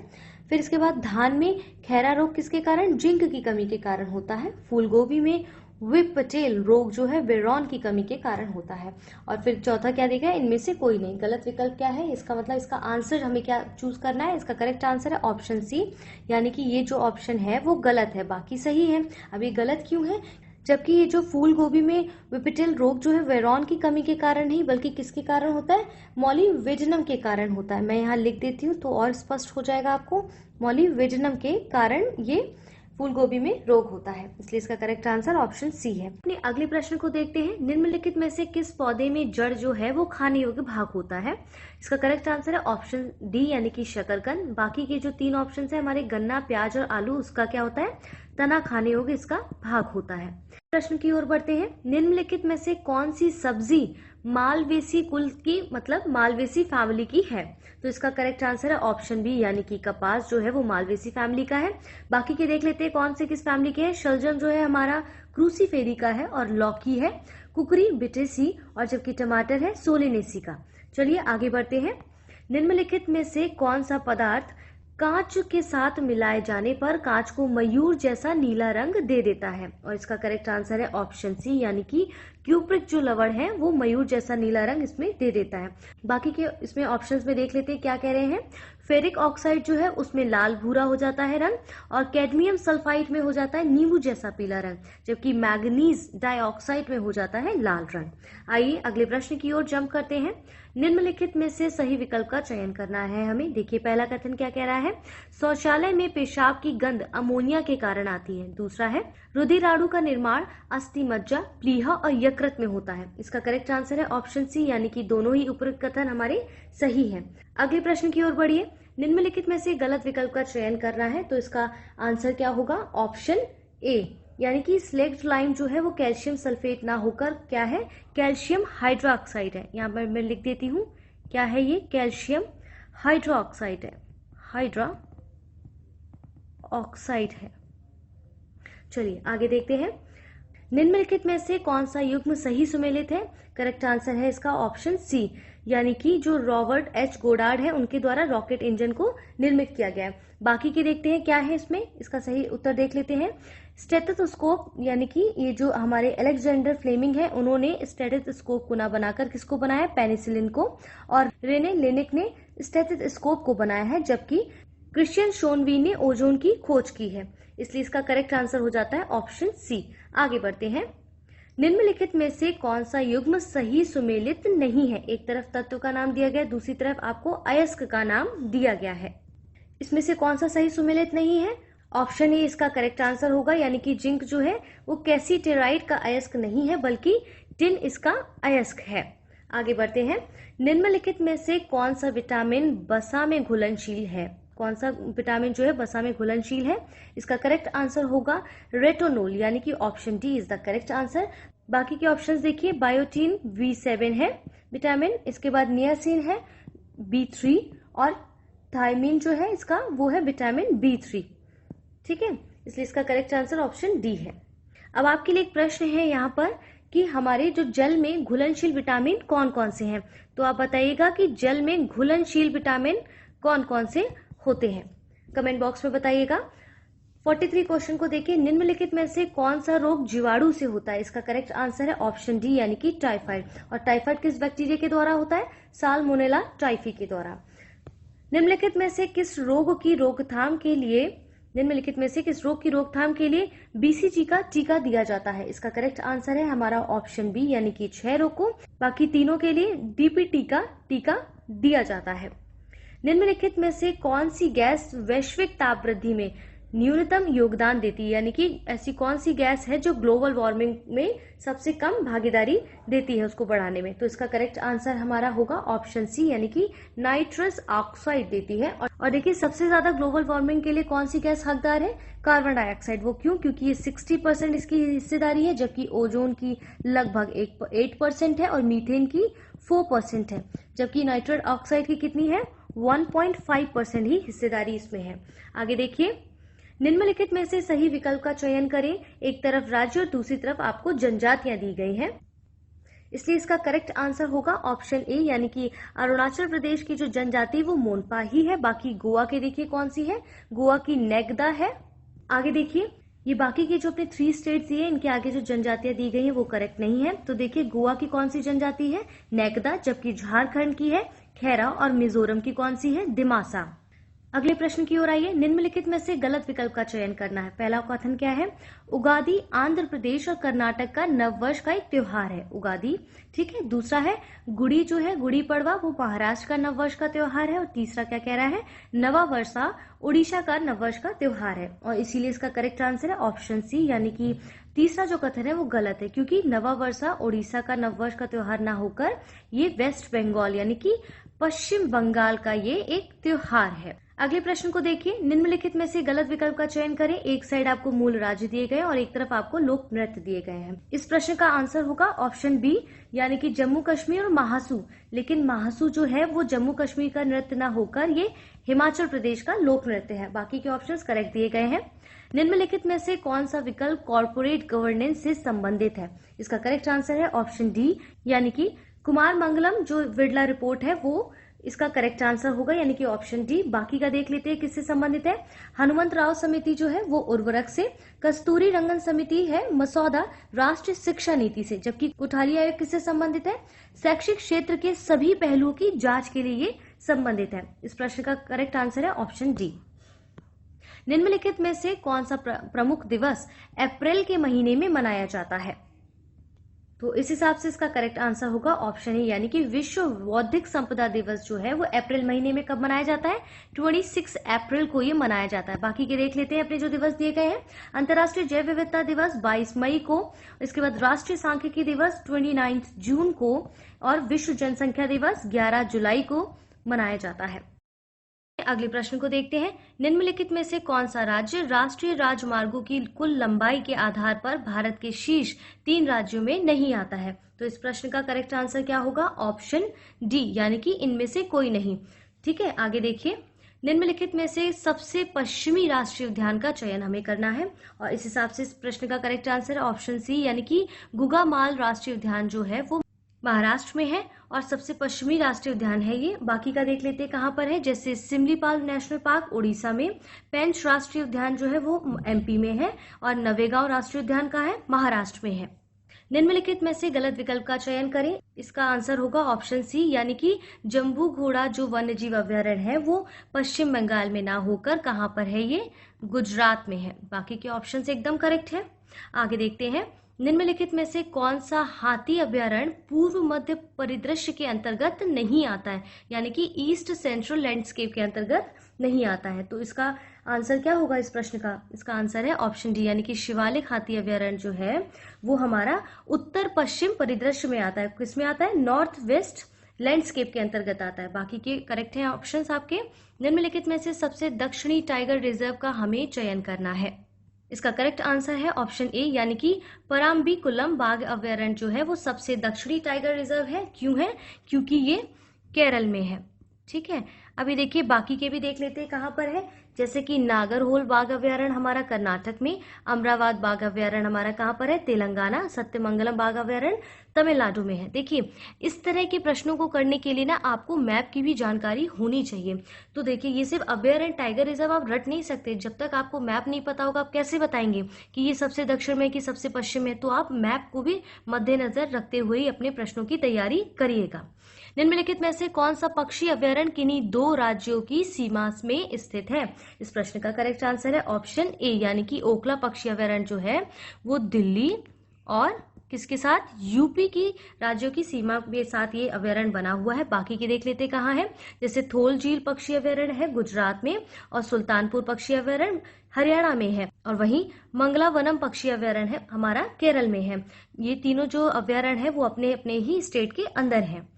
फिर इसके बाद धान में खैरा रोग किसके कारण? जिंक की कमी के कारण होता है। फूलगोभी में व्हिपटेल रोग जो है बेरॉन की कमी के कारण होता है। और फिर चौथा क्या देखा है? इनमें से कोई नहीं। गलत विकल्प क्या है? इसका मतलब इसका आंसर हमें क्या चूज करना है? इसका करेक्ट आंसर है ऑप्शन सी, यानी कि ये जो ऑप्शन है वो गलत है, बाकी सही है। अब ये गलत क्यों है? जबकि ये जो फूल गोभी में विपिटेल रोग जो है वेरॉन की कमी के कारण नहीं, बल्कि किसके कारण होता है? मॉलिवेडिनम के कारण होता है। मैं यहाँ लिख देती हूँ तो और स्पष्ट हो जाएगा आपको। मॉलिवेडिनम के कारण ये फूल गोभी में रोग होता है, इसलिए इसका करेक्ट आंसर ऑप्शन सी है। अपने अगले प्रश्न को देखते हैं। निम्नलिखित में से किस पौधे में जड़ जो है वो खाने योग्य भाग होता है? इसका करेक्ट आंसर है ऑप्शन डी, यानी कि शकरकंद। बाकी के जो 3 ऑप्शन है हमारे गन्ना, प्याज और आलू, उसका क्या होता है? तना खाने योग्य इसका भाग होता है। प्रश्न की ओर बढ़ते हैं। निम्नलिखित में से कौन सी सब्जी मालवेसी कुल की, मतलब मालवेसी फैमिली की है? तो इसका करेक्ट आंसर है ऑप्शन बी, यानी कि कपास जो है वो मालवेसी फैमिली का है। बाकी के देख लेते हैं कौन से किस फैमिली के हैं। शलजम जो है हमारा क्रूसीफेरी का है और लौकी है कुकरी बिटेसी, और जबकि टमाटर है सोलेनेसी का। चलिए आगे बढ़ते हैं। निम्नलिखित में से कौन सा पदार्थ कांच के साथ मिलाए जाने पर कांच को मयूर जैसा नीला रंग दे देता है? और इसका करेक्ट आंसर है ऑप्शन सी, यानी कि क्यूप्रिक जो लवण है वो मयूर जैसा नीला रंग इसमें दे देता है। बाकी के इसमें ऑप्शंस में देख लेते हैं क्या कह रहे हैं। फेरिक ऑक्साइड जो है उसमें लाल भूरा हो जाता है रंग, और कैडमियम सल्फाइड में हो जाता है नींबू जैसा पीला रंग, जबकि मैग्नीज डाइऑक्साइड में हो जाता है लाल रंग। आइए अगले प्रश्न की ओर जंप करते हैं। निम्नलिखित में से सही विकल्प का चयन करना है हमें। देखिए पहला कथन क्या कह रहा है? शौचालय में पेशाब की गंध अमोनिया के कारण आती है। दूसरा है रुधिराणु का निर्माण अस्थि मज्जा, प्लीहा और यकृत में होता है। इसका करेक्ट आंसर है ऑप्शन सी, यानी कि दोनों ही उपरोक्त कथन हमारे सही हैं। अगले प्रश्न की ओर बढ़िए। निम्नलिखित में से गलत विकल्प का चयन करना है, तो इसका आंसर क्या होगा? ऑप्शन ए, यानी कि स्लेक्ट लाइम जो है वो कैल्शियम सल्फेट ना होकर क्या है? कैल्शियम हाइड्रोक्साइड है। यहाँ पर मैं लिख देती हूँ क्या है ये? कैल्शियम हाइड्रोक्साइड है, हाइड्रो ऑक्साइड है। चलिए आगे देखते हैं। निम्नलिखित में से कौन सा युग्म सही सुमेलित है? करेक्ट आंसर है इसका ऑप्शन सी, यानी कि जो रॉबर्ट एच गोडार्ड है उनके द्वारा रॉकेट इंजन को निर्मित किया गया है। बाकी के देखते हैं क्या है इसमें, इसका सही उत्तर देख लेते हैं। स्टेथोस्कोप, यानी कि ये जो हमारे अलेक्जेंडर फ्लेमिंग है उन्होंने स्टेथोस्कोप को ना बनाकर किसको बनाया? पेनिसिलिन को। और रेने लेनिक ने स्टेथोस्कोप को बनाया है, जबकि क्रिश्चियन शोनवी ने ओजोन की खोज की है। इसलिए इसका करेक्ट आंसर हो जाता है ऑप्शन सी। आगे बढ़ते हैं। निम्नलिखित में से कौन सा युग्म सही सुमेलित नहीं है? एक तरफ तत्व का नाम दिया गया, दूसरी तरफ आपको अयस्क का नाम दिया गया है। इसमें से कौन सा सही सुमेलित नहीं है? ऑप्शन ए इसका करेक्ट आंसर होगा, यानी कि जिंक जो है वो कैसीटेराइड का अयस्क नहीं है, बल्कि टिन इसका अयस्क है। आगे बढ़ते हैं। निम्नलिखित में से कौन सा विटामिन वसा में घुलनशील है? कौन सा विटामिन जो है वसा में घुलनशील है? इसका करेक्ट आंसर होगा रेटिनोल, यानी कि option D is the correct answer. बाकी के ऑप्शंस देखिए, बायोटीन B7 है विटामिन, इसके बाद नियासिन है B3, और थायमिन जो है इसका वो है विटामिन B3। ठीक है, इसलिए इसका करेक्ट आंसर ऑप्शन डी है। अब आपके लिए एक प्रश्न है यहाँ पर कि हमारे जो जल में घुलनशील विटामिन कौन कौन से हैं, तो आप बताइएगा कि जल में घुलनशील विटामिन कौन कौन से होते हैं। कमेंट बॉक्स में बताइएगा। 43 क्वेश्चन को देखिए, निम्नलिखित में से कौन सा रोग जीवाणु से होता है? इसका करेक्ट आंसर है ऑप्शन डी यानी कि टाइफाइड। और टाइफाइड किस बैक्टीरिया के द्वारा होता है? साल्मोनेला टाइफी के द्वारा। निम्नलिखित में से किस रोग की रोकथाम के लिए बीसीजी का टीका दिया जाता है? इसका करेक्ट आंसर है हमारा ऑप्शन बी यानी कि 6 रोग को। बाकी तीनों के लिए डीपीटी का टीका दिया जाता है। निम्नलिखित में से कौन सी गैस वैश्विक ताप वृद्धि में न्यूनतम योगदान देती है? यानी कि ऐसी कौन सी गैस है जो ग्लोबल वार्मिंग में सबसे कम भागीदारी देती है उसको बढ़ाने में? तो इसका करेक्ट आंसर हमारा होगा ऑप्शन सी यानी कि नाइट्रस ऑक्साइड देती है। और देखिए, सबसे ज्यादा ग्लोबल वार्मिंग के लिए कौन सी गैस हकदार है? Carbon dioxide. वो क्यों? क्योंकि ये 60% इसकी हिस्सेदारी है, जबकि ओजोन की लगभग 8% है और मीथेन की 4% है, जबकि नाइट्रस ऑक्साइड की कितनी है? 1.5% ही हिस्सेदारी इसमें है। आगे देखिए, निम्नलिखित में से सही विकल्प का चयन करें। एक तरफ राज्य और दूसरी तरफ आपको जनजातियां दी गई हैं, इसलिए इसका करेक्ट आंसर होगा ऑप्शन ए यानी कि अरुणाचल प्रदेश की जो जनजाति वो मोनपा ही है। बाकी गोवा के देखिए कौन सी है? गोवा की नेगदा है। आगे देखिए, ये बाकी के जो अपने 3 स्टेट्स दिए इनके आगे जो जनजातियां दी गई हैं वो करेक्ट नहीं है। तो देखिए, गोवा की कौन सी जनजाति है? नेगदा। जबकि झारखंड की है खेरा और मिजोरम की कौन सी है? दिमासा। अगले प्रश्न की ओर आइए। निम्नलिखित में से गलत विकल्प का चयन करना है। पहला कथन क्या है? उगादी आंध्र प्रदेश और कर्नाटक का नववर्ष का एक त्योहार है, उगादी। ठीक है। दूसरा है गुड़ी जो है, गुड़ी पड़वा, वो महाराष्ट्र का नववर्ष का त्योहार है। और तीसरा क्या कह रहा है? नवा वर्षा उड़ीसा का नववर्ष का त्योहार है। और इसीलिए इसका करेक्ट आंसर है ऑप्शन सी यानी कि तीसरा जो कथन है वो गलत है, क्योंकि नवा वर्षा उड़ीसा का नववर्ष का त्योहार ना होकर ये वेस्ट बंगाल यानी कि पश्चिम बंगाल का ये एक त्योहार है। अगले प्रश्न को देखिए। निम्नलिखित में से गलत विकल्प का चयन करें। एक साइड आपको मूल राज्य दिए गए और एक तरफ आपको लोक नृत्य दिए गए हैं। इस प्रश्न का आंसर होगा ऑप्शन बी यानी कि जम्मू कश्मीर और महासू। लेकिन महासू जो है वो जम्मू कश्मीर का नृत्य ना होकर ये हिमाचल प्रदेश का लोक नृत्य है। बाकी के ऑप्शंस करेक्ट दिए गए हैं। निम्नलिखित में से कौन सा विकल्प कॉर्पोरेट गवर्नेंस से संबंधित है? इसका करेक्ट आंसर है ऑप्शन डी यानी कि कुमार मंगलम जो विड़ला रिपोर्ट है वो इसका करेक्ट आंसर होगा यानी कि ऑप्शन डी। बाकी का देख लेते हैं किससे संबंधित है। हनुमंत राव समिति जो है वो उर्वरक से, कस्तूरी रंगन समिति है मसौदा राष्ट्रीय शिक्षा नीति से, जबकि कोठारी आयोग किससे संबंधित है? शैक्षिक क्षेत्र के सभी पहलुओं की जांच के लिए ये संबंधित है। इस प्रश्न का करेक्ट आंसर है ऑप्शन डी। निम्नलिखित में से कौन सा प्रमुख दिवस अप्रैल के महीने में मनाया जाता है? तो इस हिसाब से इसका करेक्ट आंसर होगा ऑप्शन ए यानी कि विश्व बौद्धिक संपदा दिवस जो है वो अप्रैल महीने में कब मनाया जाता है? 26 अप्रैल को ये मनाया जाता है। बाकी के देख लेते हैं अपने जो दिवस दिए गए हैं। अंतर्राष्ट्रीय जैव विविधता दिवस 22 मई को, इसके बाद राष्ट्रीय सांख्यिकी दिवस 29 जून को और विश्व जनसंख्या दिवस 11 जुलाई को मनाया जाता है। अगले प्रश्न को देखते हैं। निम्नलिखित में से कौन सा राज्य राष्ट्रीय राजमार्गों की कुल लंबाई के आधार पर भारत के शीर्ष 3 राज्यों में नहीं आता है? तो इस प्रश्न का करेक्ट आंसर क्या होगा? ऑप्शन डी यानी कि इनमें से कोई नहीं। ठीक है। आगे देखिए, निम्नलिखित में से सबसे पश्चिमी राष्ट्रीय उद्यान का चयन हमें करना है और इस हिसाब से इस प्रश्न का करेक्ट आंसर है ऑप्शन सी यानी कि गुगामाल राष्ट्रीय उद्यान जो है वो महाराष्ट्र में है और सबसे पश्चिमी राष्ट्रीय उद्यान है ये। बाकी का देख लेते हैं कहाँ पर है। जैसे सिमलीपाल नेशनल पार्क उड़ीसा में, पेंच राष्ट्रीय उद्यान जो है वो एमपी में है और नवेगांव राष्ट्रीय उद्यान का है महाराष्ट्र में है। निम्नलिखित में से गलत विकल्प का चयन करें। इसका आंसर होगा ऑप्शन सी यानी कि जम्बू घोड़ा जो वन्य जीव अभ्यारण्य है वो पश्चिम बंगाल में ना होकर कहाँ पर है? ये गुजरात में है। बाकी के ऑप्शन एकदम करेक्ट है। आगे देखते हैं। निम्नलिखित में से कौन सा हाथी अभ्यारण्य पूर्व मध्य परिदृश्य के अंतर्गत नहीं आता है? यानी कि ईस्ट सेंट्रल लैंडस्केप के अंतर्गत नहीं आता है। तो इसका आंसर क्या होगा इस प्रश्न का? इसका आंसर है ऑप्शन डी यानी कि शिवालिक हाथी अभ्यारण्य जो है वो हमारा उत्तर पश्चिम परिदृश्य में आता है। किसमें आता है? नॉर्थ वेस्ट लैंडस्केप के अंतर्गत आता है। बाकी के करेक्ट हैं ऑप्शंस आपके। निम्नलिखित में से सबसे दक्षिणी टाइगर रिजर्व का हमें चयन करना है। इसका करेक्ट आंसर है ऑप्शन ए यानी कि पराम्बीकुलम बाघ अभ्यारण्य जो है वो सबसे दक्षिणी टाइगर रिजर्व है। क्यों है? क्योंकि ये केरल में है। ठीक है। अभी देखिए बाकी के भी देख लेते हैं कहाँ पर है। जैसे कि नागरहोल बाघ अभ्यारण्य हमारा कर्नाटक में, अमरावती बाघ अभ्यारण्य हमारा कहाँ पर है? तेलंगाना, सत्यमंगलम बाघ अभ्यारण्य तमिलनाडु में है। देखिए, इस तरह के प्रश्नों को करने के लिए ना आपको मैप की भी जानकारी होनी चाहिए। तो देखिए, ये सिर्फ अभयारण्य टाइगर रिजर्व आप रट नहीं सकते। जब तक आपको मैप नहीं पता होगा, आप कैसे बताएंगे कि ये सबसे दक्षिण में कि सबसे पश्चिम में। तो आप मैप को भी मद्देनजर रखते हुए ही अपने प्रश्नों की तैयारी करिएगा। निम्नलिखित में से कौन सा पक्षी अभयारण्य किन्हीं 2 राज्यों की सीमा में स्थित है? इस प्रश्न का करेक्ट आंसर है ऑप्शन ए, यानी कि ओखला पक्षी अभयारण्य जो है वो दिल्ली और किसके साथ, यूपी की राज्यों की सीमा के साथ ये अभयारण्य बना हुआ है। बाकी के देख लेते कहाँ है। जैसे थोल झील पक्षी अभयारण्य है गुजरात में, और सुल्तानपुर पक्षी अभयारण्य हरियाणा में है, और वहीं मंगला वनम पक्षी अभयारण्य है हमारा केरल में है। ये तीनों जो अभयारण्य है वो अपने अपने ही स्टेट के अंदर है।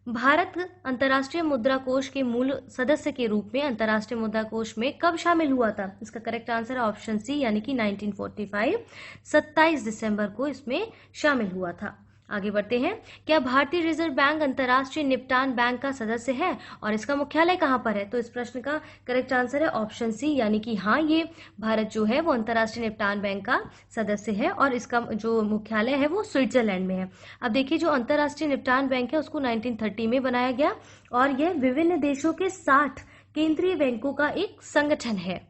भारत अंतर्राष्ट्रीय मुद्रा कोष के मूल सदस्य के रूप में अंतर्राष्ट्रीय मुद्रा कोष में कब शामिल हुआ था? इसका करेक्ट आंसर है ऑप्शन सी, यानी कि 1945 27 दिसंबर को इसमें शामिल हुआ था। आगे बढ़ते हैं। क्या भारतीय रिजर्व बैंक अंतर्राष्ट्रीय निपटान बैंक का सदस्य है और इसका मुख्यालय कहाँ पर है? तो इस प्रश्न का करेक्ट आंसर है ऑप्शन सी, यानी कि हाँ, ये भारत जो है वो अंतर्राष्ट्रीय निपटान बैंक का सदस्य है और इसका जो मुख्यालय है वो स्विट्जरलैंड में है। अब देखिए, जो अंतर्राष्ट्रीय निपटान बैंक है उसको 1930 में बनाया गया और यह विभिन्न देशों के 60 केंद्रीय बैंकों का एक संगठन है।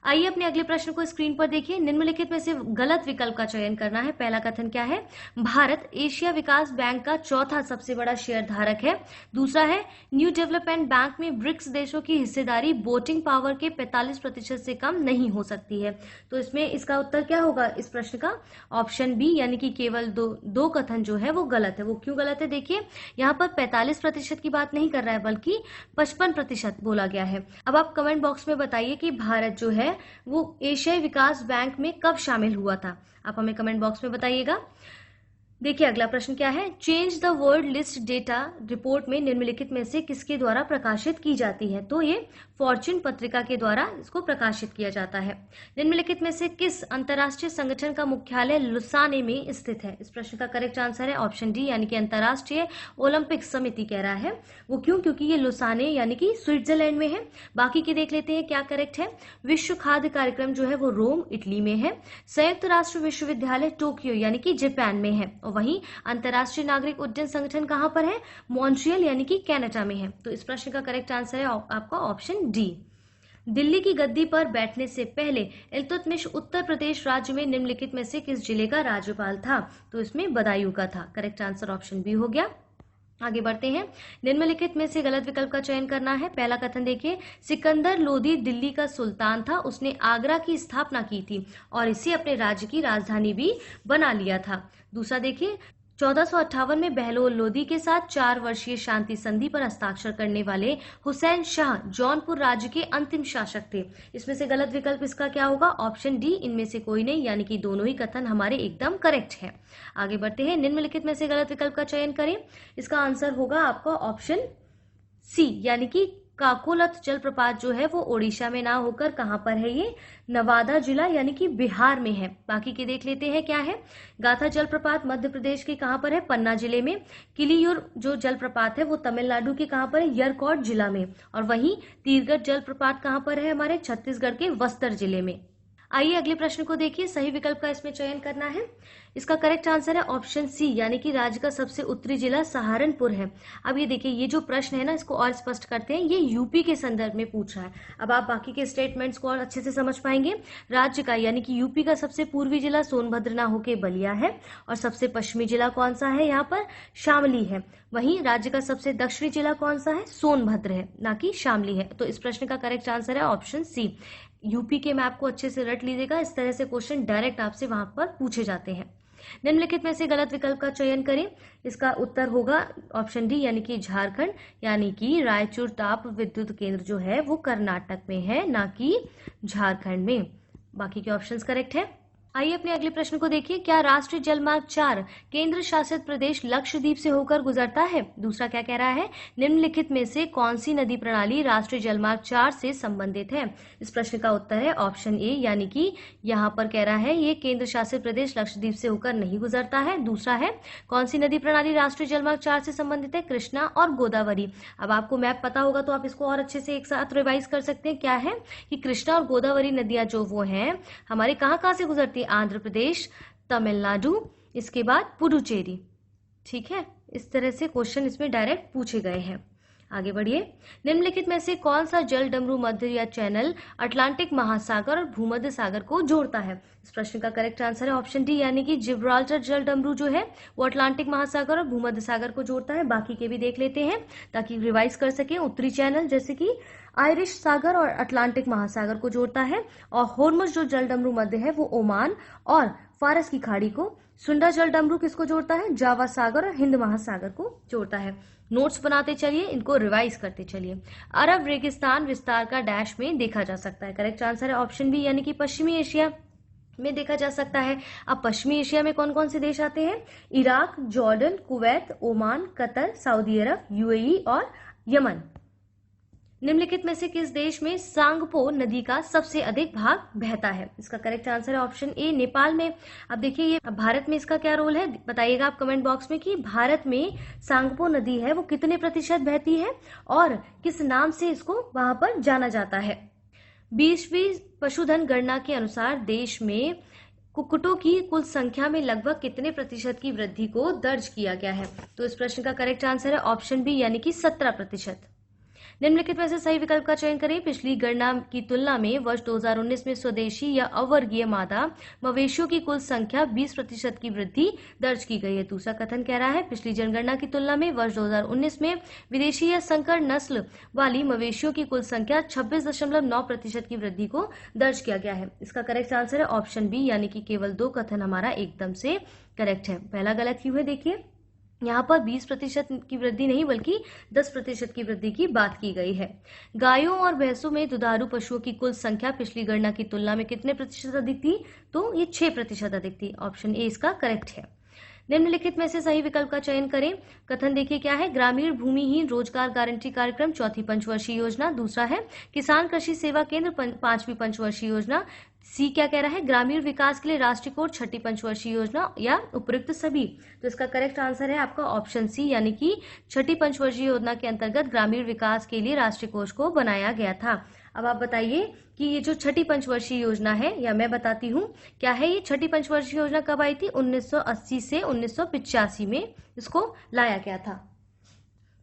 आइए अपने अगले प्रश्न को स्क्रीन पर देखिए। निम्नलिखित में से गलत विकल्प का चयन करना है। पहला कथन क्या है? भारत एशिया विकास बैंक का चौथा सबसे बड़ा शेयर धारक है। दूसरा है, न्यू डेवलपमेंट बैंक में ब्रिक्स देशों की हिस्सेदारी वोटिंग पावर के 45% से कम नहीं हो सकती है। तो इसमें इसका उत्तर क्या होगा इस प्रश्न का? ऑप्शन बी, यानी कि केवल दो कथन जो है वो गलत है। वो क्यों गलत है? देखिए, यहाँ पर 45% की बात नहीं कर रहा है, बल्कि 55% बोला गया है। अब आप कमेंट बॉक्स में बताइए कि भारत जो है वो एशियाई विकास बैंक में कब शामिल हुआ था। आप हमें कमेंट बॉक्स में बताइएगा। देखिए, अगला प्रश्न क्या है? Change the world list data report में निम्नलिखित में से किसके द्वारा प्रकाशित की जाती है? तो ये फॉर्च्यून पत्रिका के द्वारा इसको प्रकाशित किया जाता है। निम्नलिखित में से किस अंतर्राष्ट्रीय संगठन का मुख्यालय लुसाने में स्थित है? इस प्रश्न का करेक्ट आंसर है ऑप्शन डी, यानी कि अंतर्राष्ट्रीय ओलंपिक समिति कह रहा है। वो क्यों? क्योंकि ये लुसाने यानी कि स्विट्जरलैंड में है। बाकी के देख लेते हैं क्या करेक्ट है। विश्व खाद्य कार्यक्रम जो है वो रोम इटली में है। संयुक्त राष्ट्र विश्वविद्यालय टोक्यो यानी कि जापान में है। और वहीं अंतर्राष्ट्रीय नागरिक उड्डयन संगठन कहां पर है? मॉन्ट्रियल यानी कि कनाडा में है। तो इस प्रश्न का करेक्ट आंसर है आपका ऑप्शन डी। दिल्ली की गद्दी पर बैठने से पहले इल्तुतमिश उत्तर प्रदेश राज्य में निम्नलिखित में से किस जिले का राज्यपाल था? तो इसमें बदायूं का था। करेक्ट आंसर ऑप्शन बी हो गया। आगे बढ़ते हैं। निम्नलिखित में से गलत विकल्प का चयन करना है। पहला कथन देखिए, सिकंदर लोदी दिल्ली का सुल्तान था, उसने आगरा की स्थापना की थी और इसे अपने राज्य की राजधानी भी बना लिया था। दूसरा देखिए, 1458 में बहलोल लोदी के साथ 4 वर्षीय शांति संधि पर हस्ताक्षर करने वाले हुसैन शाह जौनपुर राज्य के अंतिम शासक थे। इसमें से गलत विकल्प इसका क्या होगा? ऑप्शन डी, इनमें से कोई नहीं, यानी कि दोनों ही कथन हमारे एकदम करेक्ट है। आगे बढ़ते हैं। निम्नलिखित में से गलत विकल्प का चयन करें। इसका आंसर होगा आपका ऑप्शन सी, यानी कि काकोलत जलप्रपात जो है वो ओडिशा में ना होकर कहां पर है? ये नवादा जिला यानी कि बिहार में है। बाकी के देख लेते हैं क्या है। गाथा जलप्रपात मध्य प्रदेश के कहां पर है? पन्ना जिले में। किलियूर जो जलप्रपात है वो तमिलनाडु के कहां पर है? यरकौड जिला में। और वहीं तीरगढ़ जलप्रपात कहां पर है? हमारे छत्तीसगढ़ के बस्तर जिले में। आइए अगले प्रश्न को देखिए। सही विकल्प का इसमें चयन करना है। इसका करेक्ट आंसर है ऑप्शन सी, यानी कि राज्य का सबसे उत्तरी जिला सहारनपुर है। अब ये देखिए, ये जो प्रश्न है ना, इसको और स्पष्ट करते हैं। ये यूपी के संदर्भ में पूछ रहा है। अब आप बाकी के स्टेटमेंट्स को और अच्छे से समझ पाएंगे। राज्य का यानी कि यूपी का सबसे पूर्वी जिला सोनभद्र ना होके बलिया है, और सबसे पश्चिमी जिला कौन सा है? यहाँ पर शामली है। वहीं राज्य का सबसे दक्षिणी जिला कौन सा है? सोनभद्र है, ना कि शामली है। तो इस प्रश्न का करेक्ट आंसर है ऑप्शन सी। यूपी के मैप को अच्छे से रट लीजिएगा, इस तरह से क्वेश्चन डायरेक्ट आपसे वहां पर पूछे जाते हैं। निम्नलिखित में से गलत विकल्प का चयन करें। इसका उत्तर होगा ऑप्शन डी, यानी कि झारखंड, यानी कि रायचूर ताप विद्युत केंद्र जो है वो कर्नाटक में है, ना कि झारखंड में। बाकी के ऑप्शंस करेक्ट है। आइए अपने अगले प्रश्न को देखिए। क्या राष्ट्रीय जलमार्ग 4 केंद्र शासित प्रदेश लक्षद्वीप से होकर गुजरता है? दूसरा क्या कह रहा है? निम्नलिखित में से कौन सी नदी प्रणाली राष्ट्रीय जलमार्ग 4 से संबंधित है? इस प्रश्न का उत्तर है ऑप्शन ए, यानी कि यहाँ पर कह रहा है ये केंद्र शासित प्रदेश लक्षद्वीप से होकर नहीं गुजरता है। दूसरा है, कौन सी नदी प्रणाली राष्ट्रीय जलमार्ग 4 से संबंधित है? कृष्णा और गोदावरी। अब आपको मैप पता होगा तो आप इसको और अच्छे से एक साथ रिवाइज कर सकते हैं। क्या है कि कृष्णा और गोदावरी नदियां जो वो हैं हमारे कहाँ से गुजरती है? आंध्र प्रदेश, तमिलनाडु, इसके बाद पुडुचेरी। ठीक है, इस तरह से क्वेश्चन इसमें डायरेक्ट पूछे गए हैं। आगे बढ़िए। निम्नलिखित में से कौन सा जल डमरू मध्य या चैनल अटलांटिक महासागर और भूमध्य सागर को जोड़ता है? इस प्रश्न का करेक्ट आंसर है ऑप्शन डी, यानी कि जिब्राल्टर जल डमरू जो है वो अटलांटिक महासागर और भूमध्य सागर को जोड़ता है। बाकी के भी देख लेते हैं ताकि रिवाइज कर सके। उत्तरी चैनल जैसे कि आयरिश सागर और अटलांटिक महासागर को जोड़ता है, और होर्मुज जो जल डमरू मध्य है वो ओमान और फारस की खाड़ी को। सुंडा जल डमरू किसको जोड़ता है? जावा सागर और हिंद महासागर को जोड़ता है। नोट्स बनाते चलिए, इनको रिवाइज करते चलिए। अरब रेगिस्तान विस्तार का डैश में देखा जा सकता है। करेक्ट आंसर है ऑप्शन बी, यानी कि पश्चिमी एशिया में देखा जा सकता है। अब पश्चिमी एशिया में कौन कौन से देश आते हैं? Iraq, Jordan, Kuwait, Oman, Qatar, Saudi अरब, यूएई और यमन। निम्नलिखित में से किस देश में सांगपो नदी का सबसे अधिक भाग बहता है? इसका करेक्ट आंसर है ऑप्शन ए, नेपाल में। अब देखिए ये भारत में इसका क्या रोल है, बताइएगा आप कमेंट बॉक्स में कि भारत में सांगपो नदी है वो कितने प्रतिशत बहती है और किस नाम से इसको वहां पर जाना जाता है। 20वीं पशुधन गणना के अनुसार देश में कुक्कुटों की कुल संख्या में लगभग कितने प्रतिशत की वृद्धि को दर्ज किया गया है? तो इस प्रश्न का करेक्ट आंसर है ऑप्शन बी, यानी कि 17%। निम्नलिखित में से सही विकल्प का चयन करें। पिछली गणना की तुलना में वर्ष 2019 में स्वदेशी या अवर्गीय मादा मवेशियों की कुल संख्या 20% की वृद्धि दर्ज की गई है। दूसरा कथन कह रहा है पिछली जनगणना की तुलना में वर्ष 2019 में विदेशी या संकर नस्ल वाली मवेशियों की कुल संख्या 26.9% की वृद्धि को दर्ज किया गया है। इसका करेक्ट आंसर है ऑप्शन बी, यानी कि केवल 2 कथन हमारा एकदम से करेक्ट है। पहला गलत क्यों है देखिए, यहाँ पर 20% की वृद्धि नहीं बल्कि 10% की वृद्धि की बात की गई है। गायों और भैंसों में दुधारू पशुओं की कुल संख्या पिछली गणना की तुलना में कितने प्रतिशत अधिक थी? तो ये 6% अधिक थी। ऑप्शन ए इसका करेक्ट है। निम्नलिखित में से सही विकल्प का चयन करें। कथन देखिए क्या है, ग्रामीण भूमिहीन रोजगार गारंटी कार्यक्रम 4थी पंचवर्षीय योजना। दूसरा है किसान कृषि सेवा केंद्र 5वीं पंचवर्षीय योजना। सी क्या कह रहा है, ग्रामीण विकास के लिए राष्ट्रीय कोष 6ठी पंचवर्षीय योजना या उपयुक्त सभी। तो इसका करेक्ट आंसर है आपका ऑप्शन सी, यानी कि 6ठी पंचवर्षीय योजना के अंतर्गत ग्रामीण विकास के लिए राष्ट्रीय कोष को बनाया गया था। अब आप बताइए कि ये जो 6ठी पंचवर्षीय योजना है, या मैं बताती हूँ क्या है ये 6ठी पंचवर्षीय योजना कब आई थी? 1980 से 1985 में इसको लाया गया था।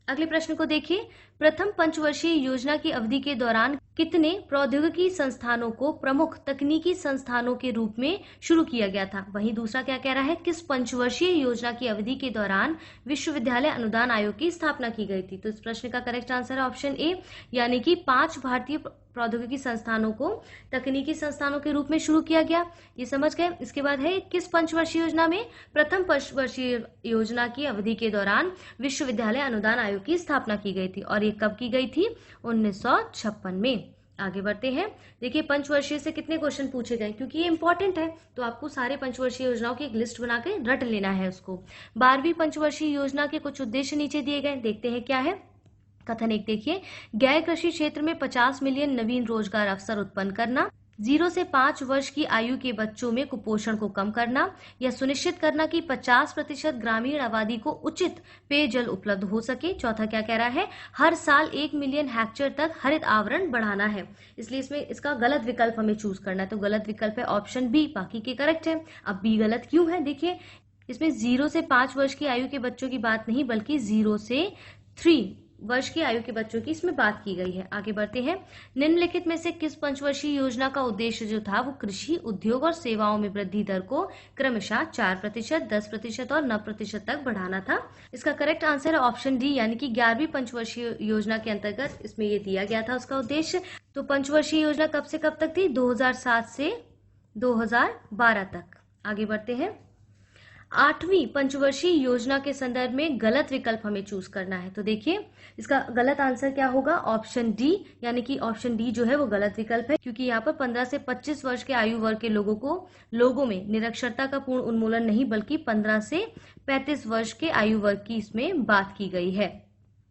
अगले प्रश्न को देखिए, प्रथम पंचवर्षीय योजना की अवधि के दौरान कितने प्रौद्योगिकी संस्थानों को प्रमुख तकनीकी संस्थानों के रूप में शुरू किया गया था? वहीं दूसरा क्या कह रहा है, किस पंचवर्षीय योजना की अवधि के दौरान विश्वविद्यालय अनुदान आयोग की स्थापना की गई थी? तो इस प्रश्न का करेक्ट आंसर है ऑप्शन ए, यानी कि 5 भारतीय प्रौद्योगिकी संस्थानों को तकनीकी संस्थानों के रूप में शुरू किया गया। ये समझ गए। इसके बाद है किस पंचवर्षीय योजना में? प्रथम पंचवर्षीय योजना की अवधि के दौरान विश्वविद्यालय अनुदान आयोग की स्थापना की गई थी, और ये कब की गई थी? 1956 में। आगे बढ़ते हैं। देखिए पंचवर्षीय से कितने क्वेश्चन पूछे गए, क्योंकि ये इंपॉर्टेंट है तो आपको सारे पंचवर्षीय योजनाओं की एक लिस्ट बना के रट लेना है उसको। 12वीं पंचवर्षीय योजना के कुछ उद्देश्य नीचे दिए गए, देखते हैं क्या है। कथन एक देखिए, गैर कृषि क्षेत्र में 50 मिलियन नवीन रोजगार अवसर उत्पन्न करना, 0 से 5 वर्ष की आयु के बच्चों में कुपोषण को कम करना, यह सुनिश्चित करना कि 50% ग्रामीण आबादी को उचित पेयजल उपलब्ध हो सके। चौथा क्या कह रहा है, हर साल 1 मिलियन हेक्टेयर तक हरित आवरण बढ़ाना है। इसलिए इसमें इसका गलत विकल्प हमें चूज करना है, तो गलत विकल्प है ऑप्शन बी, बाकी के करेक्ट है। अब बी गलत क्यों है देखिए, इसमें 0 से 5 वर्ष की आयु के बच्चों की बात नहीं बल्कि 0 से 3 वर्ष की आयु के बच्चों की इसमें बात की गई है। आगे बढ़ते हैं। निम्नलिखित में से किस पंचवर्षीय योजना का उद्देश्य जो था वो कृषि, उद्योग और सेवाओं में वृद्धि दर को क्रमशः 4%, 10% और 9% तक बढ़ाना था? इसका करेक्ट आंसर है ऑप्शन डी, यानी कि 11वीं पंचवर्षीय योजना के अंतर्गत इसमें ये दिया गया था उसका उद्देश्य। तो पंचवर्षीय योजना कब से कब तक थी? 2007 से 2012 तक। आगे बढ़ते हैं। 8वीं पंचवर्षीय योजना के संदर्भ में गलत विकल्प हमें चूज करना है, तो देखिए इसका गलत आंसर क्या होगा? ऑप्शन डी, यानी कि ऑप्शन डी जो है वो गलत विकल्प है, क्योंकि यहाँ पर 15 से 25 वर्ष के आयु वर्ग के लोगों में निरक्षरता का पूर्ण उन्मूलन नहीं बल्कि 15 से 35 वर्ष के आयु वर्ग की इसमें बात की गई है।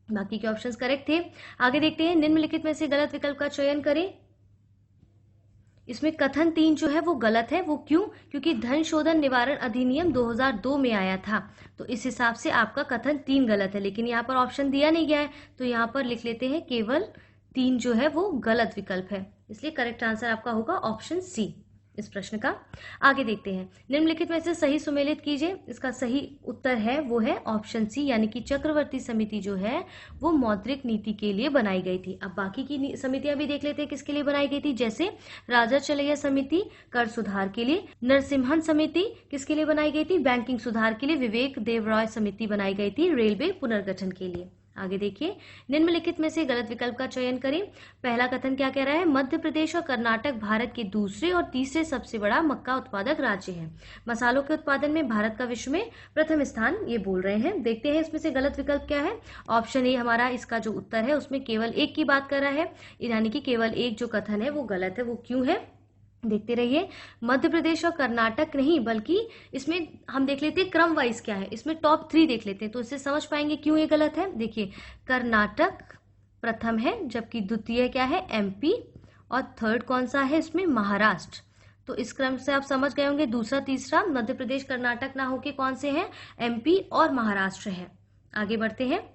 बाकी के ऑप्शंस करेक्ट थे। आगे देखते हैं। निम्नलिखित में से गलत विकल्प का चयन करें। इसमें कथन 3 जो है वो गलत है। वो क्यों? क्योंकि धन शोधन निवारण अधिनियम 2002 में आया था, तो इस हिसाब से आपका कथन 3 गलत है। लेकिन यहाँ पर ऑप्शन दिया नहीं गया है, तो यहाँ पर लिख लेते हैं केवल 3 जो है वो गलत विकल्प है। इसलिए करेक्ट आंसर आपका होगा ऑप्शन सी। इस प्रश्न का। आगे देखते हैं, निम्नलिखित में से सही सुमेलित कीजिए। इसका सही उत्तर है वो है ऑप्शन सी, यानी कि चक्रवर्ती समिति जो है वो मौद्रिक नीति के लिए बनाई गई थी। अब बाकी की समितियां भी देख लेते हैं किसके लिए बनाई गई थी। जैसे राजा चलैया समिति कर सुधार के लिए, नरसिम्हन समिति किसके लिए बनाई गई थी, बैंकिंग सुधार के लिए, विवेक देवराय समिति बनाई गई थी रेलवे पुनर्गठन के लिए। आगे देखिए, निम्नलिखित में से गलत विकल्प का चयन करें। पहला कथन क्या कह रहा है, मध्य प्रदेश और कर्नाटक भारत के दूसरे और तीसरे सबसे बड़ा मक्का उत्पादक राज्य है। मसालों के उत्पादन में भारत का विश्व में प्रथम स्थान, ये बोल रहे हैं। देखते हैं इसमें से गलत विकल्प क्या है। ऑप्शन ए हमारा इसका जो उत्तर है उसमें केवल एक की बात कर रहा है, यानी कि केवल एक जो कथन है वो गलत है। वो क्यों है, देखते रहिए। मध्य प्रदेश और कर्नाटक नहीं, बल्कि इसमें हम देख लेते हैं क्रम वाइज क्या है। इसमें टॉप 3 देख लेते हैं तो इससे समझ पाएंगे क्यों ये गलत है। देखिए, कर्नाटक प्रथम है, जबकि द्वितीय क्या है, एमपी, और थर्ड कौन सा है इसमें, महाराष्ट्र। तो इस क्रम से आप समझ गए होंगे, दूसरा तीसरा मध्य प्रदेश कर्नाटक ना होके कौन से हैं, एमपी और महाराष्ट्र है। आगे बढ़ते हैं,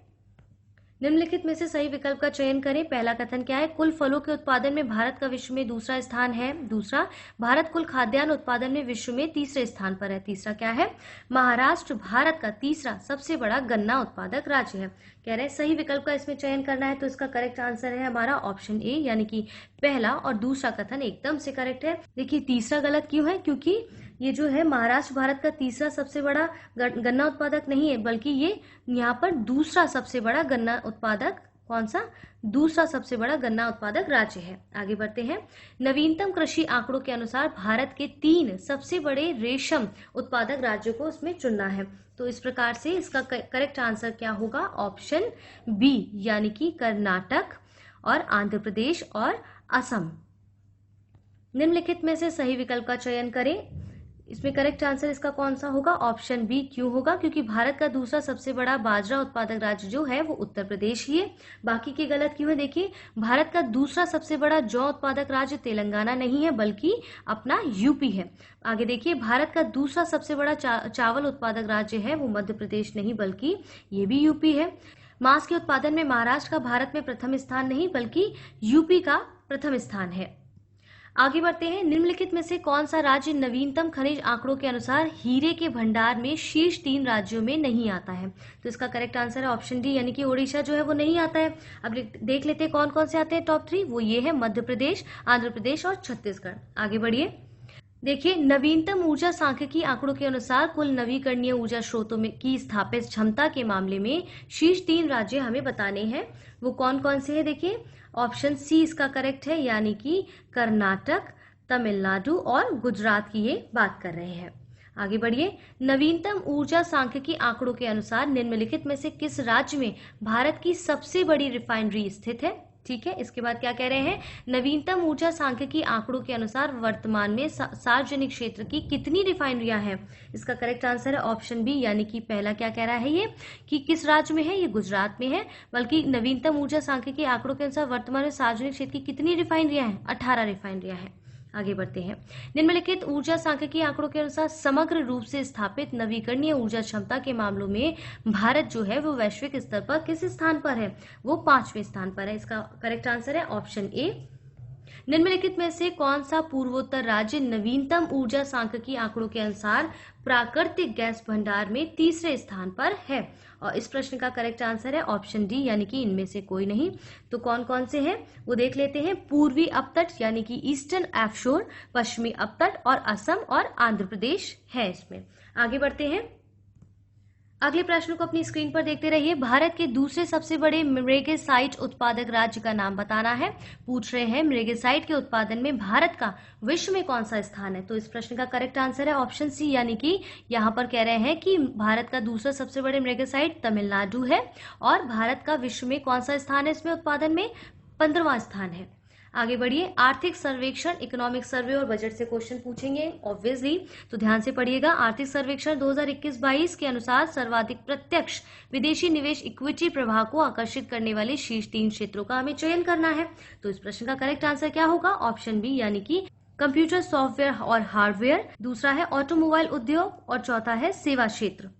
निम्नलिखित में से सही विकल्प का चयन करें। पहला कथन क्या है, कुल फलों के उत्पादन में भारत का विश्व में दूसरा स्थान है। दूसरा, भारत कुल खाद्यान्न उत्पादन में विश्व में तीसरे स्थान पर है। तीसरा क्या है, महाराष्ट्र भारत का तीसरा सबसे बड़ा गन्ना उत्पादक राज्य है। कह रहे हैं सही विकल्प का इसमें चयन करना है, तो इसका करेक्ट आंसर है हमारा ऑप्शन ए, यानी कि पहला और दूसरा कथन एकदम से करेक्ट है। देखिए तीसरा गलत क्यों है, क्योंकि ये जो है महाराष्ट्र भारत का तीसरा सबसे बड़ा गन्ना उत्पादक नहीं है, बल्कि ये यहाँ पर दूसरा सबसे बड़ा गन्ना उत्पादक, कौन सा, दूसरा सबसे बड़ा गन्ना उत्पादक राज्य है। आगे बढ़ते हैं, नवीनतम कृषि आंकड़ों के अनुसार भारत के 3 सबसे बड़े रेशम उत्पादक राज्यों को उसमें चुनना है। तो इस प्रकार से इसका करेक्ट आंसर क्या होगा, ऑप्शन बी, यानी कि कर्नाटक और आंध्र प्रदेश और असम। निम्नलिखित में से सही विकल्प का चयन करें। इसमें करेक्ट आंसर इसका कौन सा होगा, ऑप्शन बी। क्यों होगा, क्योंकि भारत का दूसरा सबसे बड़ा बाजरा उत्पादक राज्य जो है वो उत्तर प्रदेश ही है। बाकी के गलत क्यों है, देखिए भारत का दूसरा सबसे बड़ा जौ उत्पादक राज्य तेलंगाना नहीं है, बल्कि अपना यूपी है। आगे देखिए, भारत का दूसरा सबसे बड़ा चावल उत्पादक राज्य है वो मध्य प्रदेश नहीं, बल्कि ये भी यूपी है। मांस के उत्पादन में महाराष्ट्र का भारत में प्रथम स्थान नहीं, बल्कि यूपी का प्रथम स्थान है। आगे बढ़ते हैं, निम्नलिखित में से कौन सा राज्य नवीनतम खनिज आंकड़ों के अनुसार हीरे के भंडार में शीर्ष 3 राज्यों में नहीं आता है। तो इसका करेक्ट आंसर है ऑप्शन डी, यानी कि ओडिशा जो है वो नहीं आता है। अब देख लेते हैं कौन कौन से आते हैं टॉप 3, वो ये है मध्य प्रदेश, आंध्र प्रदेश और छत्तीसगढ़। आगे बढ़िए, देखिए नवीनतम ऊर्जा सांख्यिकी आंकड़ों के अनुसार कुल नवीकरणीय ऊर्जा स्रोतों में की स्थापित क्षमता के मामले में शीर्ष 3 राज्य हमें बताने हैं। वो कौन कौन से हैं, देखिए ऑप्शन सी इसका करेक्ट है, यानी कि कर्नाटक, तमिलनाडु और गुजरात की ये बात कर रहे हैं। आगे बढ़िए, नवीनतम ऊर्जा सांख्यिकी आंकड़ों के अनुसार निम्नलिखित में से किस राज्य में भारत की सबसे बड़ी रिफाइनरी स्थित है। ठीक है, इसके बाद क्या कह रहे हैं, नवीनतम ऊर्जा सांख्यिकी आंकड़ों के अनुसार वर्तमान में सार्वजनिक क्षेत्र की कितनी रिफाइनरियां हैं। इसका करेक्ट आंसर है ऑप्शन बी, यानी कि पहला क्या कह रहा है ये कि किस राज्य में है, ये गुजरात में है, बल्कि नवीनतम ऊर्जा सांख्यिकी आंकड़ों के अनुसार वर्तमान में सार्वजनिक क्षेत्र की कितनी रिफाइनरियां हैं, 18 रिफाइनरियां हैं। आगे बढ़ते हैं, निम्नलिखित ऊर्जा सांख्यिकी आंकड़ों के अनुसार समग्र रूप से स्थापित नवीकरणीय ऊर्जा क्षमता के मामलों में भारत जो है वो वैश्विक स्तर पर किस स्थान पर है, वो 5वें स्थान पर है। इसका करेक्ट आंसर है ऑप्शन ए। निम्नलिखित में से कौन सा पूर्वोत्तर राज्य नवीनतम ऊर्जा सांख्यिकी आंकड़ों के अनुसार प्राकृतिक गैस भंडार में तीसरे स्थान पर है, और इस प्रश्न का करेक्ट आंसर है ऑप्शन डी, यानी कि इनमें से कोई नहीं। तो कौन कौन से हैं वो देख लेते हैं, पूर्वी अपतट यानी कि ईस्टर्न ऑफशोर, पश्चिमी अपतट और असम और आंध्र प्रदेश है इसमें। आगे बढ़ते हैं, अगले प्रश्न को अपनी स्क्रीन पर देखते रहिए। भारत के दूसरे सबसे बड़े मृगेसाइट उत्पादक राज्य का नाम बताना है। पूछ रहे हैं मृगेसाइट के उत्पादन में भारत का विश्व में कौन सा स्थान है। तो इस प्रश्न का करेक्ट आंसर है ऑप्शन सी, यानी कि यहाँ पर कह रहे हैं कि भारत का दूसरा सबसे बड़े मृगेसाइट तमिलनाडु है, और भारत का विश्व में कौन सा स्थान है इसमें उत्पादन में, 15वां स्थान है। आगे बढ़िए, आर्थिक सर्वेक्षण, इकोनॉमिक सर्वे और बजट से क्वेश्चन पूछेंगे ऑब्वियसली, तो ध्यान से पढ़िएगा। आर्थिक सर्वेक्षण 2021-22 के अनुसार सर्वाधिक प्रत्यक्ष विदेशी निवेश इक्विटी प्रवाह को आकर्षित करने वाले शीर्ष 3 क्षेत्रों का हमें चयन करना है। तो इस प्रश्न का करेक्ट आंसर क्या होगा, ऑप्शन बी, यानी कि कंप्यूटर, सॉफ्टवेयर और हार्डवेयर। दूसरा है ऑटोमोबाइल उद्योग और चौथा है सेवा क्षेत्र।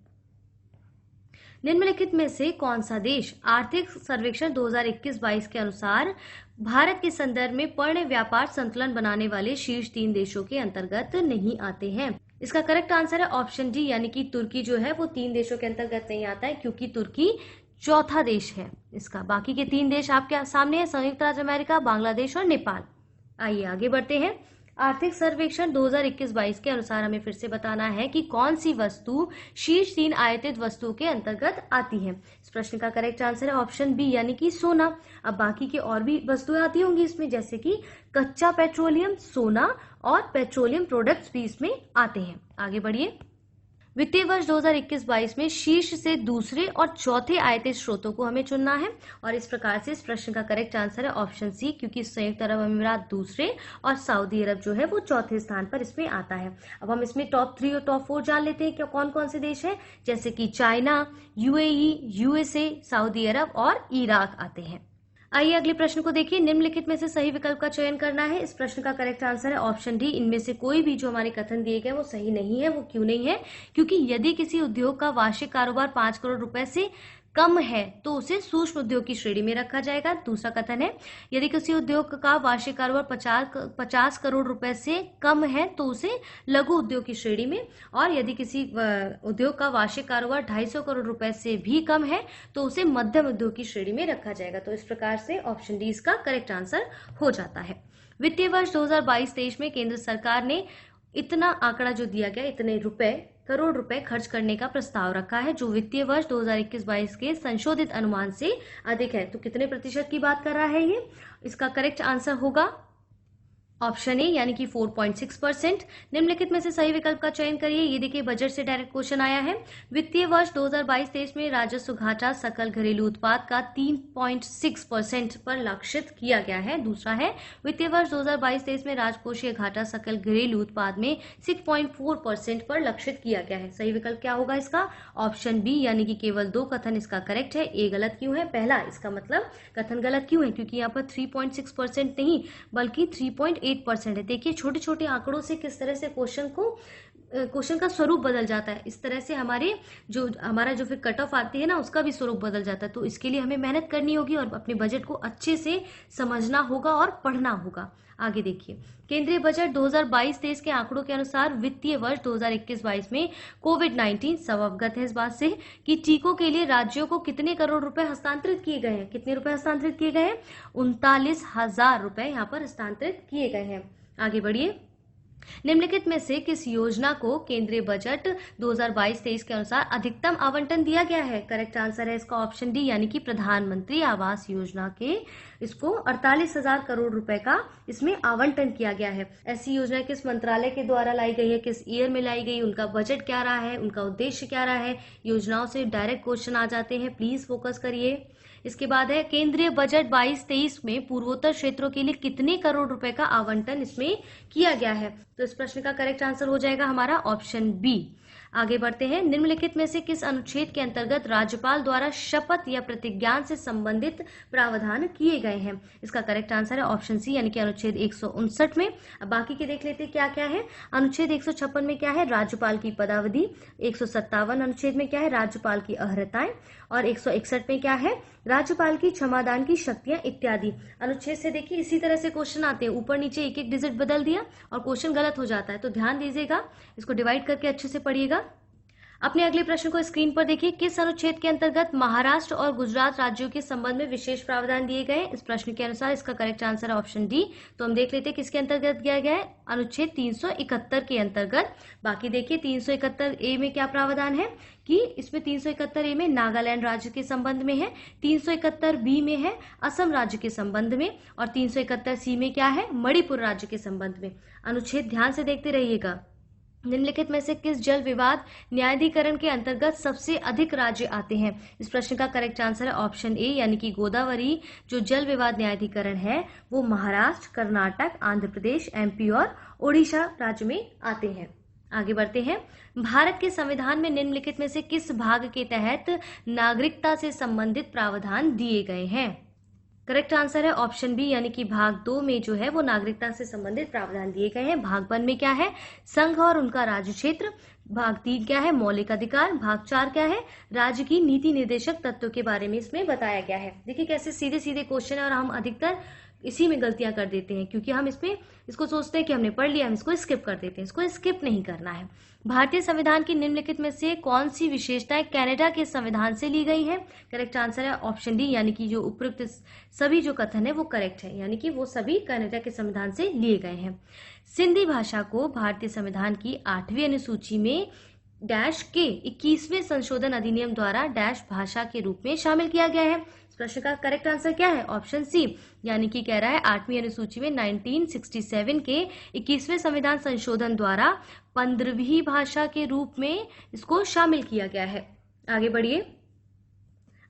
निम्नलिखित में से कौन सा देश आर्थिक सर्वेक्षण 2021-22 के अनुसार भारत के संदर्भ में पर्ण व्यापार संतुलन बनाने वाले शीर्ष 3 देशों के अंतर्गत नहीं आते हैं? इसका करेक्ट आंसर है ऑप्शन डी, यानी कि तुर्की जो है वो 3 देशों के अंतर्गत नहीं आता है, क्योंकि तुर्की चौथा देश है इसका। बाकी के 3 देश आपके सामने है, संयुक्त राज्य अमेरिका, बांग्लादेश और नेपाल। आइए आगे बढ़ते हैं। आर्थिक सर्वेक्षण 2021-22 के अनुसार हमें फिर से बताना है कि कौन सी वस्तु शीर्ष 3 आयातित वस्तुओं के अंतर्गत आती है। इस प्रश्न का करेक्ट आंसर है ऑप्शन बी, यानी कि सोना। अब बाकी के और भी वस्तुएं आती होंगी इसमें, जैसे कि कच्चा पेट्रोलियम, सोना और पेट्रोलियम प्रोडक्ट्स भी इसमें आते हैं। आगे बढ़िए। वित्तीय वर्ष 2021-22 में शीर्ष से दूसरे और चौथे आयातित स्रोतों को हमें चुनना है, और इस प्रकार से इस प्रश्न का करेक्ट आंसर है ऑप्शन सी, क्योंकि संयुक्त अरब अमीरात दूसरे और सऊदी अरब जो है वो चौथे स्थान पर इसमें आता है। अब हम इसमें टॉप 3 और टॉप 4 जान लेते हैं कि कौन कौन से देश हैं, जैसे कि चाइना, यूएई, यूएसए, सऊदी अरब और इराक आते हैं। आइए अगले प्रश्न को देखिए। निम्नलिखित में से सही विकल्प का चयन करना है। इस प्रश्न का करेक्ट आंसर है ऑप्शन डी, इनमें से कोई भी जो हमारे कथन दिए गए वो सही नहीं है। वो क्यों नहीं है? क्योंकि यदि किसी उद्योग का वार्षिक कारोबार 5 करोड़ रुपए से कम है तो उसे सूक्ष्म उद्योग की श्रेणी में रखा जाएगा। दूसरा कथन है, यदि किसी उद्योग का वार्षिक कारोबार 50 करोड़ रुपए से कम है तो उसे लघु उद्योग की श्रेणी में, और यदि किसी उद्योग का वार्षिक कारोबार 250 करोड़ रुपए से भी कम है तो उसे मध्यम उद्योग की श्रेणी में रखा जाएगा। तो इस प्रकार से ऑप्शन डी इसका करेक्ट आंसर हो जाता है। वित्तीय वर्ष 2022-23 में केंद्र सरकार ने इतना आंकड़ा जो दिया गया, इतने करोड़ रुपए खर्च करने का प्रस्ताव रखा है, जो वित्तीय वर्ष 2021-22 के संशोधित अनुमान से अधिक है। तो कितने प्रतिशत की बात कर रहा है ये? इसका करेक्ट आंसर होगा ऑप्शन ए, यानी कि 4.6%। निम्नलिखित में से सही विकल्प का चयन करिए। ये देखिए, बजट से डायरेक्ट क्वेश्चन आया है। वित्तीय वर्ष 2022-23 में राजस्व घाटा सकल घरेलू उत्पाद का 3.6% पर लक्षित किया गया है। दूसरा है, वित्तीय वर्ष 2022-23 में राजकोषीय घाटा सकल घरेलू उत्पाद में 6.4% पर लक्षित किया गया है। सही विकल्प क्या होगा इसका? ऑप्शन बी, यानी कि केवल 2 कथन इसका करेक्ट है। ए गलत क्यों है? पहला, इसका मतलब कथन गलत क्यों है? क्योंकि यहाँ पर 3.6% नहीं बल्कि 3.8% है। देखिए छोटे छोटे आंकड़ों से किस तरह से क्वेश्चन का स्वरूप बदल जाता है। इस तरह से हमारा जो फिर कट ऑफ आती है ना, उसका भी स्वरूप बदल जाता है। तो इसके लिए हमें मेहनत करनी होगी और अपने बजट को अच्छे से समझना होगा और पढ़ना होगा। आगे देखिए, केंद्रीय बजट 2022-23 के आंकड़ों के अनुसार वित्तीय वर्ष 2021-22 में कोविड-19, सब अवगत है इस बात से कि टीकों के लिए राज्यों को कितने करोड़ रुपए हस्तांतरित किए गए हैं? कितने रुपए हस्तांतरित किए गए हैं? 39,000 रुपए यहाँ पर हस्तांतरित किए गए हैं। आगे बढ़िए। निम्नलिखित में से किस योजना को केंद्रीय बजट 2022-23 के अनुसार अधिकतम आवंटन दिया गया है? करेक्ट आंसर है इसका ऑप्शन डी, यानी कि प्रधानमंत्री आवास योजना के इसको 48,000 करोड़ रुपए का इसमें आवंटन किया गया है। ऐसी योजना किस मंत्रालय के द्वारा लाई गई है, किस ईयर में लाई गई, उनका बजट क्या रहा है, उनका उद्देश्य क्या रहा है? योजनाओं से डायरेक्ट क्वेश्चन आ जाते हैं, प्लीज फोकस करिए। इसके बाद है, केंद्रीय बजट 22-23 में पूर्वोत्तर क्षेत्रों के लिए कितने करोड़ रुपए का आवंटन इसमें किया गया है? तो इस प्रश्न का करेक्ट आंसर हो जाएगा हमारा ऑप्शन बी। आगे बढ़ते हैं। निम्नलिखित में से किस अनुच्छेद के अंतर्गत राज्यपाल द्वारा शपथ या प्रतिज्ञान से संबंधित प्रावधान किए गए हैं? इसका करेक्ट आंसर है ऑप्शन सी, यानी कि अनुच्छेद 159 में। अब बाकी के देख लेते हैं क्या क्या है। अनुच्छेद 156 में क्या है? राज्यपाल की पदावधि। 157 अनुच्छेद में क्या है? राज्यपाल की अर्हताएं। और 161 में क्या है? राज्यपाल की क्षमादान की शक्तियां इत्यादि। अनुच्छेद से देखिए इसी तरह से क्वेश्चन आते हैं, ऊपर नीचे एक एक डिजिट बदल दिया और क्वेश्चन गलत हो जाता है। तो ध्यान दीजिएगा, इसको डिवाइड करके अच्छे से पढ़िएगा। अपने अगले प्रश्न को स्क्रीन पर देखिए। किस अनुच्छेद के अंतर्गत महाराष्ट्र और गुजरात राज्यों के संबंध में विशेष प्रावधान दिए गए? इस प्रश्न के अनुसार इसका करेक्ट आंसर है ऑप्शन डी। तो हम देख लेते हैं किसके अंतर्गत दिया गया है। अनुच्छेद 371 के अंतर्गत। बाकी देखिए 371 ए में क्या प्रावधान है कि इसमें 371 ए में नागालैंड राज्य के संबंध में है, 371 बी में है असम राज्य के संबंध में, और 371 सी में क्या है? मणिपुर राज्य के संबंध में। अनुच्छेद ध्यान से देखते रहिएगा। निम्नलिखित में से किस जल विवाद न्यायाधिकरण के अंतर्गत सबसे अधिक राज्य आते हैं? इस प्रश्न का करेक्ट आंसर है ऑप्शन ए, यानी कि गोदावरी जो जल विवाद न्यायाधिकरण है वो महाराष्ट्र, कर्नाटक, आंध्र प्रदेश, एमपी और ओडिशा राज्य में आते हैं। आगे बढ़ते हैं। भारत के संविधान में निम्नलिखित में से किस भाग के तहत नागरिकता से संबंधित प्रावधान दिए गए हैं? करेक्ट आंसर है ऑप्शन बी, यानी कि भाग 2 में जो है वो नागरिकता से संबंधित प्रावधान दिए गए हैं। भाग 1 में क्या है, संघ और उनका राज्य क्षेत्र। भाग 3 क्या है, मौलिक अधिकार। भाग 4 क्या है, राज्य की नीति निर्देशक तत्वों के बारे में इसमें बताया गया है। देखिए कैसे सीधे सीधे क्वेश्चन है और हम अधिकतर इसी में गलतियां कर देते हैं, क्योंकि हम इसमें इसको सोचते हैं कि हमने पढ़ लिया, हम इसको स्किप कर देते हैं। इसको स्किप नहीं करना है। भारतीय संविधान की निम्नलिखित में से कौन सी विशेषताएं कनाडा के संविधान से ली गई है? करेक्ट आंसर है ऑप्शन डी, यानी कि जो उपयुक्त सभी जो कथन है वो करेक्ट है, यानी कि वो सभी कनाडा के संविधान से लिए गए हैं। सिंधी भाषा को भारतीय संविधान की 8वीं अनुसूची में डैश के 21वें संशोधन अधिनियम द्वारा डैश भाषा के रूप में शामिल किया गया है। इस प्रश्न का करेक्ट आंसर क्या है? ऑप्शन सी, यानी कि कह रहा है 8वीं अनुसूची में 1967 के 21वें संविधान संशोधन द्वारा 15वीं भाषा के रूप में इसको शामिल किया गया है। आगे बढ़िए,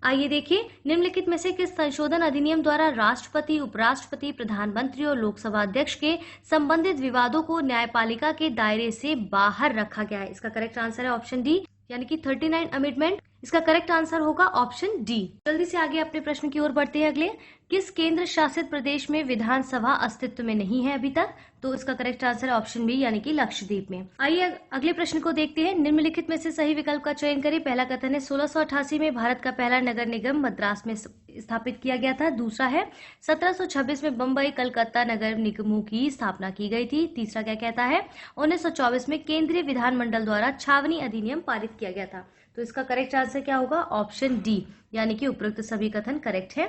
आइए देखिए निम्नलिखित में से किस संशोधन अधिनियम द्वारा राष्ट्रपति, उपराष्ट्रपति, प्रधानमंत्री और लोकसभा अध्यक्ष के संबंधित विवादों को न्यायपालिका के दायरे से बाहर रखा गया है? इसका करेक्ट आंसर है ऑप्शन डी, यानी कि 39 अमेंडमेंट। इसका करेक्ट आंसर होगा ऑप्शन डी। जल्दी से आगे अपने प्रश्न की ओर बढ़ते हैं। अगले, किस केंद्र शासित प्रदेश में विधानसभा अस्तित्व में नहीं है अभी तक? तो इसका करेक्ट आंसर है ऑप्शन बी, यानी कि लक्षद्वीप में। आइए अगले प्रश्न को देखते हैं। निम्नलिखित में से सही विकल्प का चयन करें। पहला कथन है 1688 में भारत का पहला नगर निगम मद्रास में स्थापित किया गया था। दूसरा है 1726 में बम्बई कलकत्ता नगर निगमों की स्थापना की गई थी। तीसरा क्या कहता है 1924 में केंद्रीय विधानमंडल द्वारा छावनी अधिनियम पारित किया गया था। तो इसका करेक्ट आंसर क्या होगा? ऑप्शन डी, यानी कि उपरोक्त सभी कथन करेक्ट है।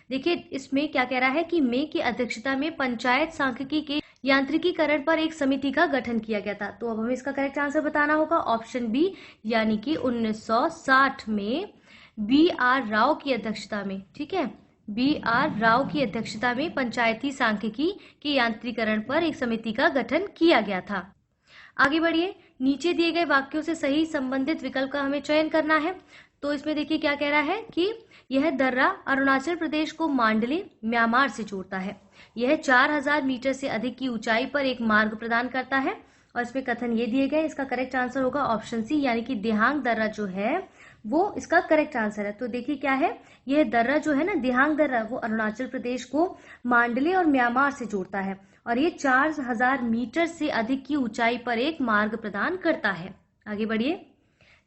देखिए इसमें क्या कह रहा है कि मे की अध्यक्षता में पंचायत सांख्यिकी के यांत्रिकीकरण पर एक समिति का गठन किया गया था। तो अब हमें इसका करेक्ट आंसर बताना होगा ऑप्शन बी, यानी कि 1960 में बी.आर. राव की अध्यक्षता में, ठीक है, बी.आर. राव की अध्यक्षता में पंचायती सांख्यिकी के यांत्रिकीकरण पर एक समिति का गठन किया गया था। आगे बढ़िए, नीचे दिए गए वाक्यों से सही संबंधित विकल्प का हमें चयन करना है। तो इसमें देखिए क्या कह रहा है कि यह दर्रा अरुणाचल प्रदेश को मांडले, म्यांमार से जोड़ता है। यह 4000 मीटर से अधिक की ऊंचाई पर एक मार्ग प्रदान करता है। और इसमें कथन ये दिए गए, इसका करेक्ट आंसर होगा ऑप्शन सी, यानी कि दिहांग दर्रा जो है वो इसका करेक्ट आंसर है। तो देखिए क्या है, यह दर्रा जो है ना, दिहांग दर्रा, वो अरुणाचल प्रदेश को मांडले और म्यांमार से जोड़ता है और ये 4000 मीटर से अधिक की ऊंचाई पर एक मार्ग प्रदान करता है। आगे बढ़िए,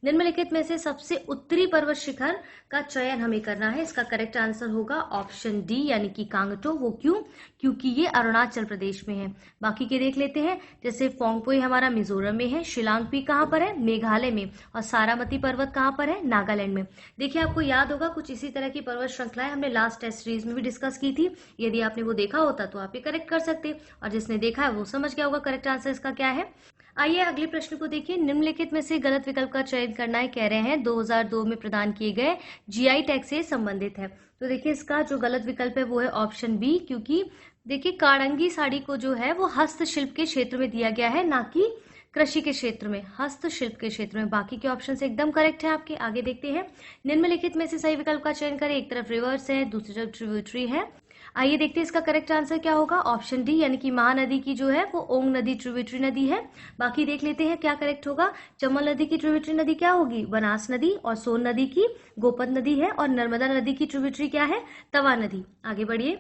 निम्नलिखित में से सबसे उत्तरी पर्वत शिखर का चयन हमें करना है। इसका करेक्ट आंसर होगा ऑप्शन डी, यानी कि कांगटो। वो क्यों? क्योंकि ये अरुणाचल प्रदेश में है। बाकी के देख लेते हैं, जैसे फोंगपोई हमारा मिजोरम में है, शिलांग पीक कहाँ पर है? मेघालय में। और सारामती पर्वत कहाँ पर है? नागालैंड में। देखिए आपको याद होगा कुछ इसी तरह की पर्वत श्रृंखलाएं हमने लास्ट टेस्ट सीरीज में भी डिस्कस की थी। यदि आपने वो देखा होता तो आप ये करेक्ट कर सकते, और जिसने देखा है वो समझ गया होगा करेक्ट आंसर इसका क्या है। आइए अगले प्रश्न को देखिए। निम्नलिखित में से गलत विकल्प का चयन करना है। कह रहे हैं 2002 में प्रदान किए गए जीआई टैग से संबंधित है। तो देखिए इसका जो गलत विकल्प है वो है ऑप्शन बी, क्योंकि देखिए काड़ंगी साड़ी को जो है वो हस्तशिल्प के क्षेत्र में दिया गया है, ना कि कृषि के क्षेत्र में, हस्तशिल्प के क्षेत्र में। बाकी के ऑप्शन से एकदम करेक्ट है आपके। आगे देखते हैं, निम्नलिखित में से सही विकल्प का चयन करें। एक तरफ रिवर्स है, दूसरी तरफ ट्रिब्यूटरी है। आइए देखते हैं इसका करेक्ट आंसर क्या होगा। ऑप्शन डी, यानी कि महानदी की जो है वो ओंग नदी ट्रिब्यूटरी नदी है। बाकी देख लेते हैं क्या करेक्ट होगा। चंबल नदी की ट्रिब्यूटरी नदी क्या होगी? बनास नदी। और सोन नदी की गोपद नदी है। और नर्मदा नदी की ट्रिब्यूटरी क्या है? तवा नदी। आगे बढ़िए,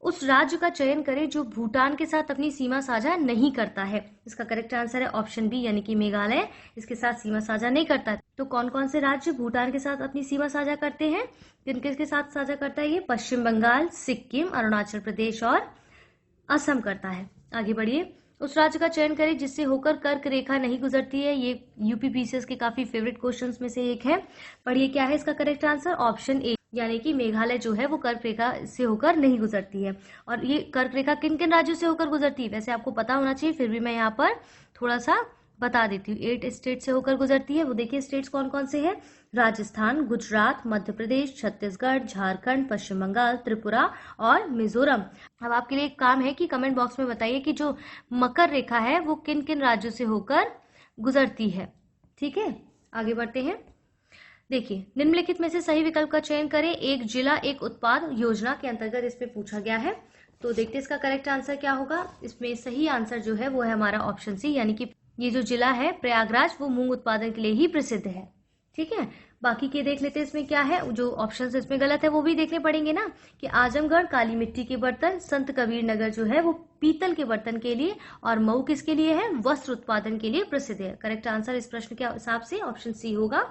उस राज्य का चयन करें जो भूटान के साथ अपनी सीमा साझा नहीं करता है। इसका करेक्ट आंसर है ऑप्शन बी, यानी कि मेघालय इसके साथ सीमा साझा नहीं करता। तो कौन कौन से राज्य भूटान के साथ अपनी सीमा साझा करते हैं? किन किसके साथ साझा करता है ये? पश्चिम बंगाल, सिक्किम, अरुणाचल प्रदेश और असम करता है। आगे बढ़िए, उस राज्य का चयन करें जिससे होकर कर्क रेखा नहीं गुजरती है। ये यूपीपीसीएस के काफी फेवरेट क्वेश्चंस में से एक है। पढ़िए क्या है इसका करेक्ट आंसर। ऑप्शन ए, यानी कि मेघालय जो है वो कर्क रेखा से होकर नहीं गुजरती है। और ये कर्क रेखा किन किन राज्यों से होकर गुजरती है वैसे आपको पता होना चाहिए, फिर भी मैं यहाँ पर थोड़ा सा बता देती हूँ। 8 स्टेट से होकर गुजरती है। वो देखिए स्टेट्स कौन कौन से हैं। राजस्थान, गुजरात, मध्य प्रदेश, छत्तीसगढ़, झारखंड, पश्चिम बंगाल, त्रिपुरा और मिजोरम। अब आपके लिए एक काम है कि कमेंट बॉक्स में बताइए कि जो मकर रेखा है वो किन किन राज्यों से होकर गुजरती है। ठीक है, आगे बढ़ते हैं। देखिए निम्नलिखित में से सही विकल्प का चयन करें। एक जिला एक उत्पाद योजना के अंतर्गत इसमें पूछा गया है। तो देखते हैं इसका करेक्ट आंसर क्या होगा। इसमें सही आंसर जो है वो है हमारा ऑप्शन सी, यानी कि ये जो जिला है प्रयागराज वो मूंग उत्पादन के लिए ही प्रसिद्ध है। ठीक है, बाकी के देख लेते हैं इसमें क्या है। जो ऑप्शंस इसमें गलत है वो भी देखने पड़ेंगे ना, कि आजमगढ़ काली मिट्टी के बर्तन, संत कबीर नगर जो है वो पीतल के बर्तन के लिए, और मऊ किसके लिए है, वस्त्र उत्पादन के लिए प्रसिद्ध है। करेक्ट आंसर इस प्रश्न के हिसाब से ऑप्शन सी होगा।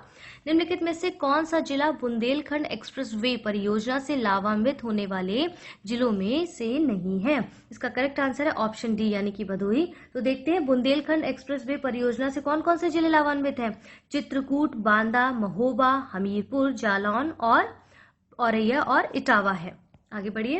निम्नलिखित में से कौन सा जिला बुंदेलखंड एक्सप्रेस वे परियोजना से लाभान्वित होने वाले जिलों में से नहीं है? इसका करेक्ट आंसर है ऑप्शन डी यानी कि भदोही। तो देखते हैं बुंदेलखंड एक्सप्रेस वे परियोजना से कौन कौन से जिले लाभान्वित हैं। चित्रकूट, बांदा, महोबा, हमीरपुर, जालौन और औरैया और इटावा है। आगे बढ़िए।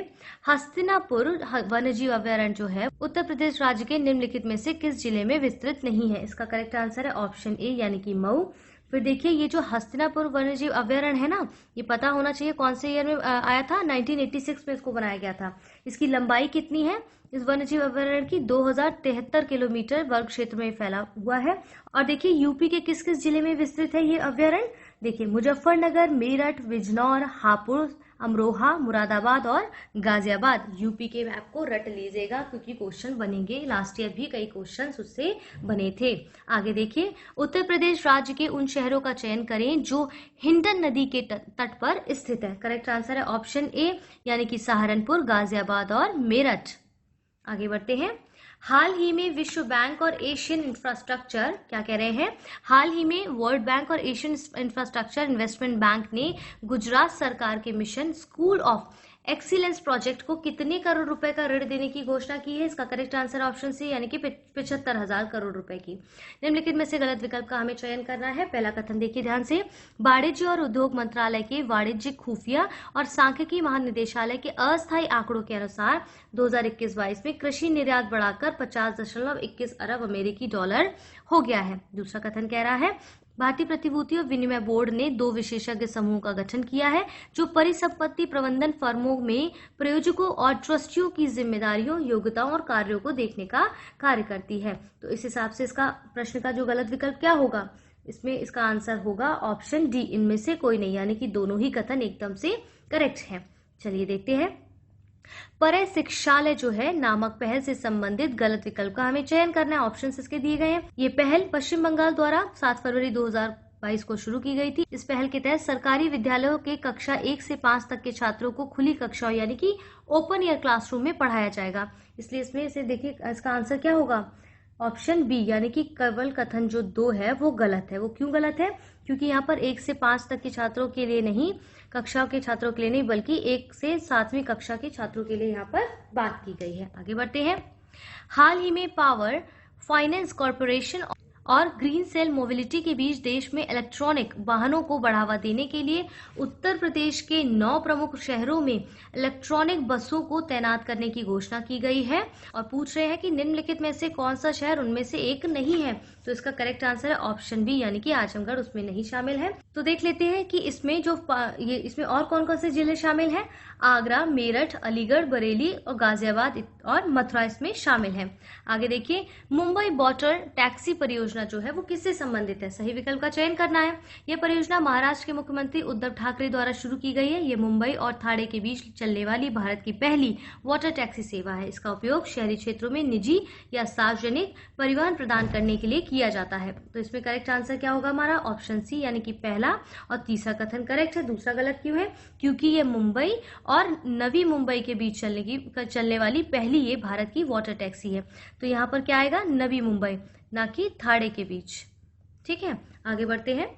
हस्तिनापुर वन्यजीव अभयारण्य जो है उत्तर प्रदेश राज्य के निम्नलिखित में से किस जिले में विस्तृत नहीं है? इसका करेक्ट आंसर है ऑप्शन ए यानी कि मऊ। फिर देखिए ये जो हस्तिनापुर वन्यजीव अभयारण्य है ना, ये पता होना चाहिए कौन से ईयर में आया था। 1986 में इसको बनाया गया था। इसकी लंबाई कितनी है इस वन्यजीव अभयारण्य की? 2073 किलोमीटर वर्ग क्षेत्र में फैला हुआ है। और देखिए यूपी के किस किस जिले में विस्तृत है ये अभयारण्य? देखिए मुजफ्फरनगर, मेरठ, बिजनौर, हापुड़, अमरोहा, मुरादाबाद और गाजियाबाद। यूपी के मैप को रट लीजिएगा क्योंकि क्वेश्चन बनेंगे। लास्ट ईयर भी कई क्वेश्चन उससे बने थे। आगे देखिए। उत्तर प्रदेश राज्य के उन शहरों का चयन करें जो हिंडन नदी के तट पर स्थित है। करेक्ट आंसर है ऑप्शन ए यानी कि सहारनपुर, गाजियाबाद और मेरठ। आगे बढ़ते हैं। हाल ही में विश्व बैंक और एशियन इंफ्रास्ट्रक्चर क्या कह रहे हैं? हाल ही में वर्ल्ड बैंक और एशियन इंफ्रास्ट्रक्चर इन्वेस्टमेंट बैंक ने गुजरात सरकार के mission school of excellence project को कितने करोड़ रुपए का ऋण देने की घोषणा की है? इसका करेक्ट आंसर ऑप्शन सी यानी कि 75,000 करोड़ रुपए की। निम्नलिखित में से गलत विकल्प का हमें चयन करना है। पहला कथन देखिए ध्यान से। वाणिज्य और उद्योग मंत्रालय के वाणिज्यिक खुफिया और सांख्यिकी महानिदेशालय के अस्थायी आंकड़ों के अनुसार 2021-22 में कृषि निर्यात बढ़ाकर 50.21 अरब अमेरिकी डॉलर हो गया है। दूसरा कथन कह रहा है भारतीय प्रतिभूति और विनिमय बोर्ड ने 2 विशेषज्ञ समूह का गठन किया है जो परिसंपत्ति प्रबंधन फर्मों में प्रयोजकों और ट्रस्टियों की जिम्मेदारियों, योग्यताओं और कार्यों को देखने का कार्य करती है। तो इस हिसाब से इसका प्रश्न का जो गलत विकल्प क्या होगा? इसमें इसका आंसर होगा ऑप्शन डी, इनमें से कोई नहीं, यानी कि दोनों ही कथन एकदम से करेक्ट है। चलिए देखते हैं। परे शिक्षालय जो है नामक पहल से संबंधित गलत विकल्प का हमें चयन करना है। ऑप्शन इसके दिए गए हैं। ये पहल पश्चिम बंगाल द्वारा 7 फरवरी 2022 को शुरू की गई थी। इस पहल के तहत सरकारी विद्यालयों के कक्षा 1 से 5 तक के छात्रों को खुली कक्षाओं यानी कि ओपन एयर क्लासरूम में पढ़ाया जाएगा। इसलिए इसमें से देखिए इसका आंसर क्या होगा? ऑप्शन बी यानी कि केवल कथन जो 2 है वो गलत है। वो क्यों गलत है? क्योंकि यहाँ पर 1 से 5 तक के छात्रों के लिए नहीं, कक्षाओं के छात्रों के लिए नहीं, बल्कि 1 से 7वीं कक्षा के छात्रों के लिए यहाँ पर बात की गई है। आगे बढ़ते हैं। हाल ही में पावर फाइनेंस कॉर्पोरेशन और ग्रीन सेल मोबिलिटी के बीच देश में इलेक्ट्रॉनिक वाहनों को बढ़ावा देने के लिए उत्तर प्रदेश के 9 प्रमुख शहरों में इलेक्ट्रॉनिक बसों को तैनात करने की घोषणा की गई है। और पूछ रहे हैं कि निम्नलिखित में से कौन सा शहर उनमें से एक नहीं है? तो इसका करेक्ट आंसर है ऑप्शन बी यानी कि आजमगढ़ उसमें नहीं शामिल है। तो देख लेते हैं कि इसमें इसमें और कौन कौन से जिले शामिल हैं। आगरा, मेरठ, अलीगढ़, बरेली और गाजियाबाद और मथुरा इसमें शामिल है। आगे देखिए। मुंबई वाटर टैक्सी परियोजना जो है वो किससे संबंधित है? सही विकल्प का चयन करना है। यह परियोजना महाराष्ट्र के मुख्यमंत्री उद्धव ठाकरे द्वारा शुरू की गई है। ये मुंबई और थाने के बीच चलने वाली भारत की पहली वाटर टैक्सी सेवा है। इसका उपयोग शहरी क्षेत्रों में निजी या सार्वजनिक परिवहन प्रदान करने के लिए किया जाता है। तो इसमें करेक्ट आंसर क्या होगा हमारा? ऑप्शन सी यानी कि पहला और तीसरा कथन करेक्ट है। दूसरा गलत क्यों है? क्योंकि ये मुंबई और नवी मुंबई के बीच चलने वाली पहली ये भारत की वाटर टैक्सी है। तो यहाँ पर क्या आएगा? नवी मुंबई, ना कि थाड़े के बीच। ठीक है, आगे बढ़ते हैं।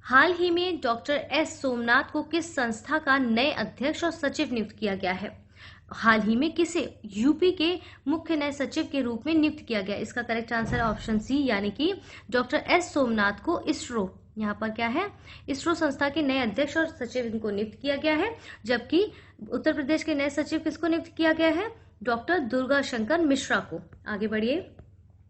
हाल ही में डॉक्टर एस सोमनाथ को किस संस्था का नए अध्यक्ष और सचिव नियुक्त किया गया है? हाल ही में किसे यूपी के मुख्य नए सचिव के रूप में नियुक्त किया गया? इसका करेक्ट आंसर है ऑप्शन सी यानी कि डॉक्टर एस सोमनाथ को इसरो, यहाँ पर क्या है, इसरो संस्था के नए अध्यक्ष और सचिव इनको नियुक्त किया गया है। जबकि उत्तर प्रदेश के नए सचिव किसको नियुक्त किया गया है? डॉक्टर दुर्गा शंकर मिश्रा को। आगे बढ़िए।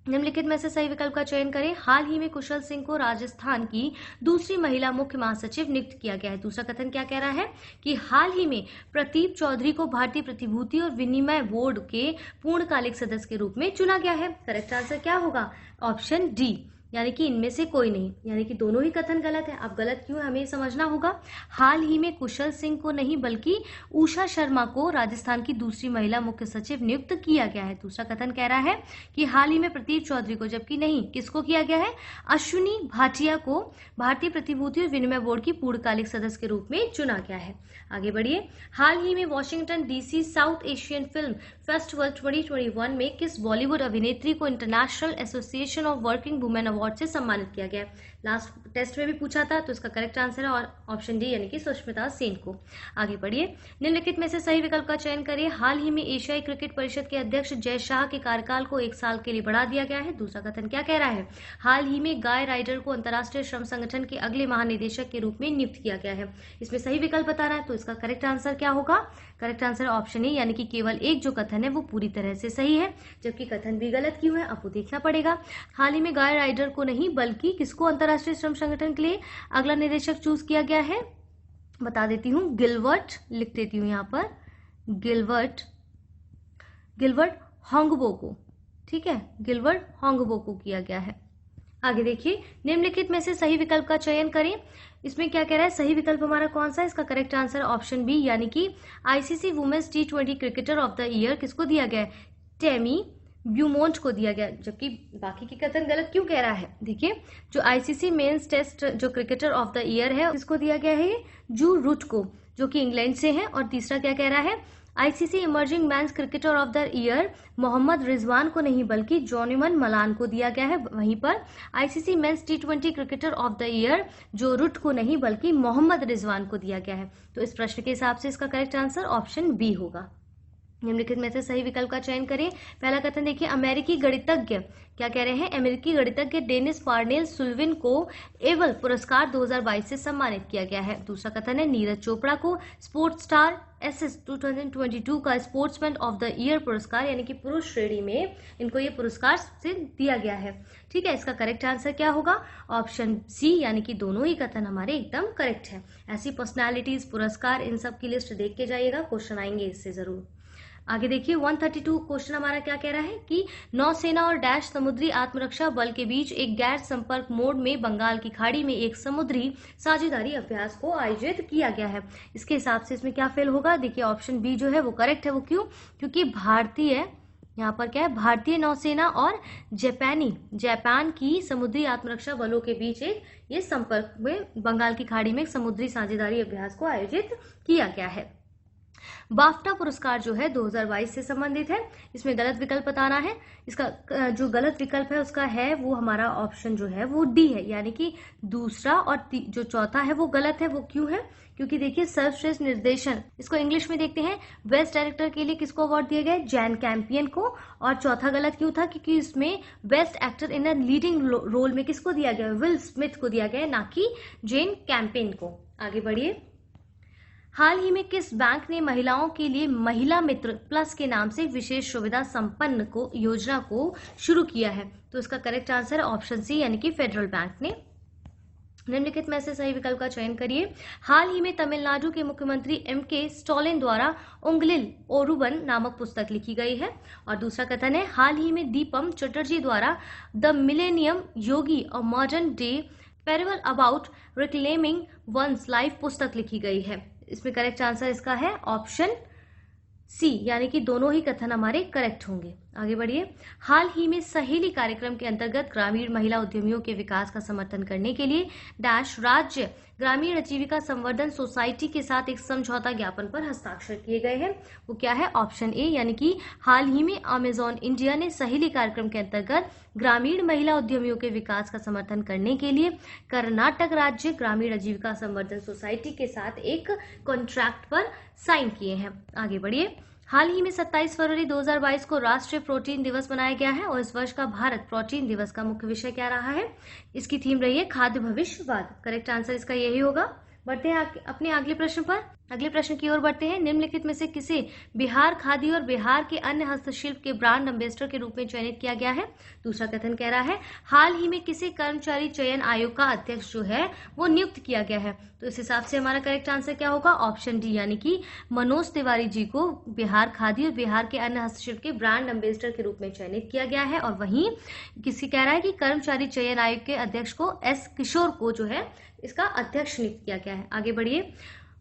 निम्नलिखित में से सही विकल्प का चयन करें। हाल ही में कुशल सिंह को राजस्थान की दूसरी महिला मुख्य महासचिव नियुक्त किया गया है। दूसरा कथन क्या कह रहा है कि हाल ही में प्रदीप चौधरी को भारतीय प्रतिभूति और विनिमय बोर्ड के पूर्णकालिक सदस्य के रूप में चुना गया है। करेक्ट आंसर क्या होगा? ऑप्शन डी यानी कि इनमें से कोई नहीं, यानी कि दोनों ही कथन गलत है। अब गलत क्यों है हमें समझना होगा। हाल ही में कुशल सिंह को नहीं बल्कि उषा शर्मा को राजस्थान की दूसरी महिला मुख्य सचिव नियुक्त किया गया है। दूसरा कथन कह रहा है कि हाल ही में प्रदीप चौधरी को, जबकि नहीं, किसको किया गया है, अश्विनी भाटिया को भारतीय प्रतिभूति और विनिमय बोर्ड की पूर्णकालिक सदस्य के रूप में चुना गया है। आगे बढ़िए। हाल ही में Washington DC south Asian film festival 2021 में किस बॉलीवुड अभिनेत्री को international association of working women award से सम्मानित किया गया है। लास्ट टेस्ट में भी पूछा था, तो इसका करेक्ट आंसर है और ऑप्शन डी यानी कि सुष्मिता सेन को। आगे बढ़िए। निम्नलिखित में से सही विकल्प का चयन करिए। हाल ही में एशियाई क्रिकेट परिषद के अध्यक्ष जय शाह के कार्यकाल को 1 साल के लिए बढ़ा दिया गया है। दूसरा कथन क्या कह रहा है, हाल ही में गाय राइडर को अंतर्राष्ट्रीय श्रम संगठन के अगले महानिदेशक के रूप में नियुक्त किया गया है। इसमें सही विकल्प बताना है, तो इसका करेक्ट आंसर क्या होगा, करेक्ट आंसर ऑप्शन ए, यानी कि केवल एक जो कथन है वो पूरी तरह से सही है, जबकि कथन भी गलत क्यों है अब वो देखना पड़ेगा। हाल ही में गाय राइडर को नहीं बल्कि किसको अंतर्राष्ट्रीय श्रम संगठन के लिए अगला निदेशक चूज किया गया है, बता देती हूँ, गिलवर्ट, लिख देती हूँ यहाँ पर, गिलवर्ट होंगबो को, ठीक है, गिलवर्ट होंगबो को किया गया है। आगे देखिए। निम्नलिखित में से सही विकल्प का चयन करें। इसमें क्या कह रहा है, सही विकल्प हमारा कौन सा है, इसका करेक्ट आंसर ऑप्शन बी, यानी कि ICC women's T20 cricketer of the year किसको दिया गया है, टेमी ब्यूमोंट को दिया गया, जबकि बाकी की कथन गलत क्यों कह रहा है। देखिए, जो आईसीसी मेंस टेस्ट जो क्रिकेटर ऑफ द ईयर है इसको दिया गया है जू रूट को, जो कि इंग्लैंड से है। और तीसरा क्या कह रहा है, ICC emerging men's cricketer of the year Mohammad Rizwan को नहीं बल्कि जॉनिमन मलान को दिया गया है। वहीं पर ICC men's T20 cricketer of the year जो रूट को नहीं बल्कि मोहम्मद रिजवान को दिया गया है। तो इस प्रश्न के हिसाब से इसका करेक्ट आंसर ऑप्शन बी होगा। निम्नलिखित में से सही विकल्प का चयन करें। पहला कथन देखिए, अमेरिकी गणितज्ञ, क्या कह रहे हैं, अमेरिकी गणितज्ञ डेनिस पार्नेल सुल्विन को एवल पुरस्कार 2022 से सम्मानित किया गया है। दूसरा कथन है, नीरज चोपड़ा को स्पोर्ट्स स्टार SS 2022 का स्पोर्ट्समैन ऑफ द ईयर पुरस्कार, यानी कि पुरुष श्रेणी में इनको ये पुरस्कार से दिया गया है। ठीक है, इसका करेक्ट आंसर क्या होगा, ऑप्शन सी, यानी कि दोनों ही कथन हमारे एकदम करेक्ट है। ऐसी पर्सनैलिटीज, पुरस्कार, इन सब की लिस्ट देख के जाइएगा, क्वेश्चन आएंगे इससे जरूर। आगे देखिए 132 क्वेश्चन हमारा क्या कह रहा है कि नौसेना और डैश समुद्री आत्मरक्षा बल के बीच एक गैर संपर्क मोड में बंगाल की खाड़ी में एक समुद्री साझेदारी अभ्यास को आयोजित किया गया है। इसके हिसाब से इसमें क्या फेल होगा, देखिए ऑप्शन बी जो है वो करेक्ट है। वो क्यों, क्योंकि भारतीय, यहाँ पर क्या है, भारतीय नौसेना और जापान की समुद्री आत्मरक्षा बलों के बीच एक ये संपर्क में बंगाल की खाड़ी में एक समुद्री साझेदारी अभ्यास को आयोजित किया गया है। बाफ्टा पुरस्कार जो है 2022 से संबंधित है। इसमें गलत विकल्प बताना है। इसका जो गलत विकल्प है उसका है वो हमारा ऑप्शन जो है वो डी है, यानी कि दूसरा और जो चौथा है वो गलत है। वो क्यों है, क्योंकि देखिए सर्वश्रेष्ठ निर्देशन, इसको इंग्लिश में देखते हैं, बेस्ट डायरेक्टर के लिए किसको अवार्ड दिया गया है, जैन कैंपियन को। और चौथा गलत क्यों था, क्योंकि इसमें best actor in a leading role में किसको दिया गया है, विल स्मिथ को दिया गया है, ना कि जैन कैंपेन को। आगे बढ़िए। हाल ही में किस बैंक ने महिलाओं के लिए महिला मित्र प्लस के नाम से विशेष सुविधा संपन्न को योजना को शुरू किया है, तो इसका करेक्ट आंसर है ऑप्शन सी, यानी कि फेडरल बैंक ने। निम्नलिखित में से सही विकल्प का चयन करिए। हाल ही में तमिलनाडु के मुख्यमंत्री MK स्टालिन द्वारा उंगलिल ओरुवन नामक पुस्तक लिखी गई है। और दूसरा कथन है, हाल ही में दीपम चटर्जी द्वारा the millennium Yogi a modern day parable about reclaiming one's life पुस्तक लिखी गई है। इसमें करेक्ट आंसर इसका है ऑप्शन सी, यानी कि दोनों ही कथन हमारे करेक्ट होंगे। आगे बढ़िए। हाल ही में सहेली कार्यक्रम के अंतर्गत ग्रामीण महिला उद्यमियों के विकास का समर्थन करने के लिए डैश राज्य ग्रामीण आजीविका संवर्धन सोसाइटी के साथ एक समझौता ज्ञापन पर हस्ताक्षर किए गए हैं। वो क्या है, ऑप्शन ए, यानी कि हाल ही में अमेजॉन इंडिया ने सहेली कार्यक्रम के अंतर्गत ग्रामीण महिला उद्यमियों के विकास का समर्थन करने के लिए कर्नाटक राज्य ग्रामीण आजीविका संवर्धन सोसाइटी के साथ एक कॉन्ट्रैक्ट पर साइन किए हैं। आगे बढ़िए। हाल ही में 27 फरवरी 2022 को राष्ट्रीय प्रोटीन दिवस मनाया गया है और इस वर्ष का भारत प्रोटीन दिवस का मुख्य विषय क्या रहा है, इसकी थीम रही है खाद्य भविष्यवाद। करेक्ट आंसर इसका यही होगा। बढ़ते हैं अपने अगले प्रश्न पर। अगले प्रश्न की ओर बढ़ते हैं। निम्नलिखित में से किसे बिहार खादी और बिहार के अन्य हस्तशिल्प के ब्रांड एम्बेसडर के रूप में चयनित किया गया है? दूसरा कथन कह रहा है हाल ही में किसे कर्मचारी चयन आयोग का अध्यक्ष जो है वो नियुक्त किया गया है? तो इस हिसाब से हमारा करेक्ट आंसर क्या होगा? ऑप्शन डी, यानी कि मनोज तिवारी जी को बिहार खादी और बिहार के अन्य हस्तशिल्प के ब्रांड एम्बेसडर के रूप में चयनित किया गया है। और वहीं किसी कह रहा है कि कर्मचारी चयन आयोग के अध्यक्ष को एस किशोर को जो है इसका अध्यक्ष नियुक्त किया गया है। आगे बढ़िए।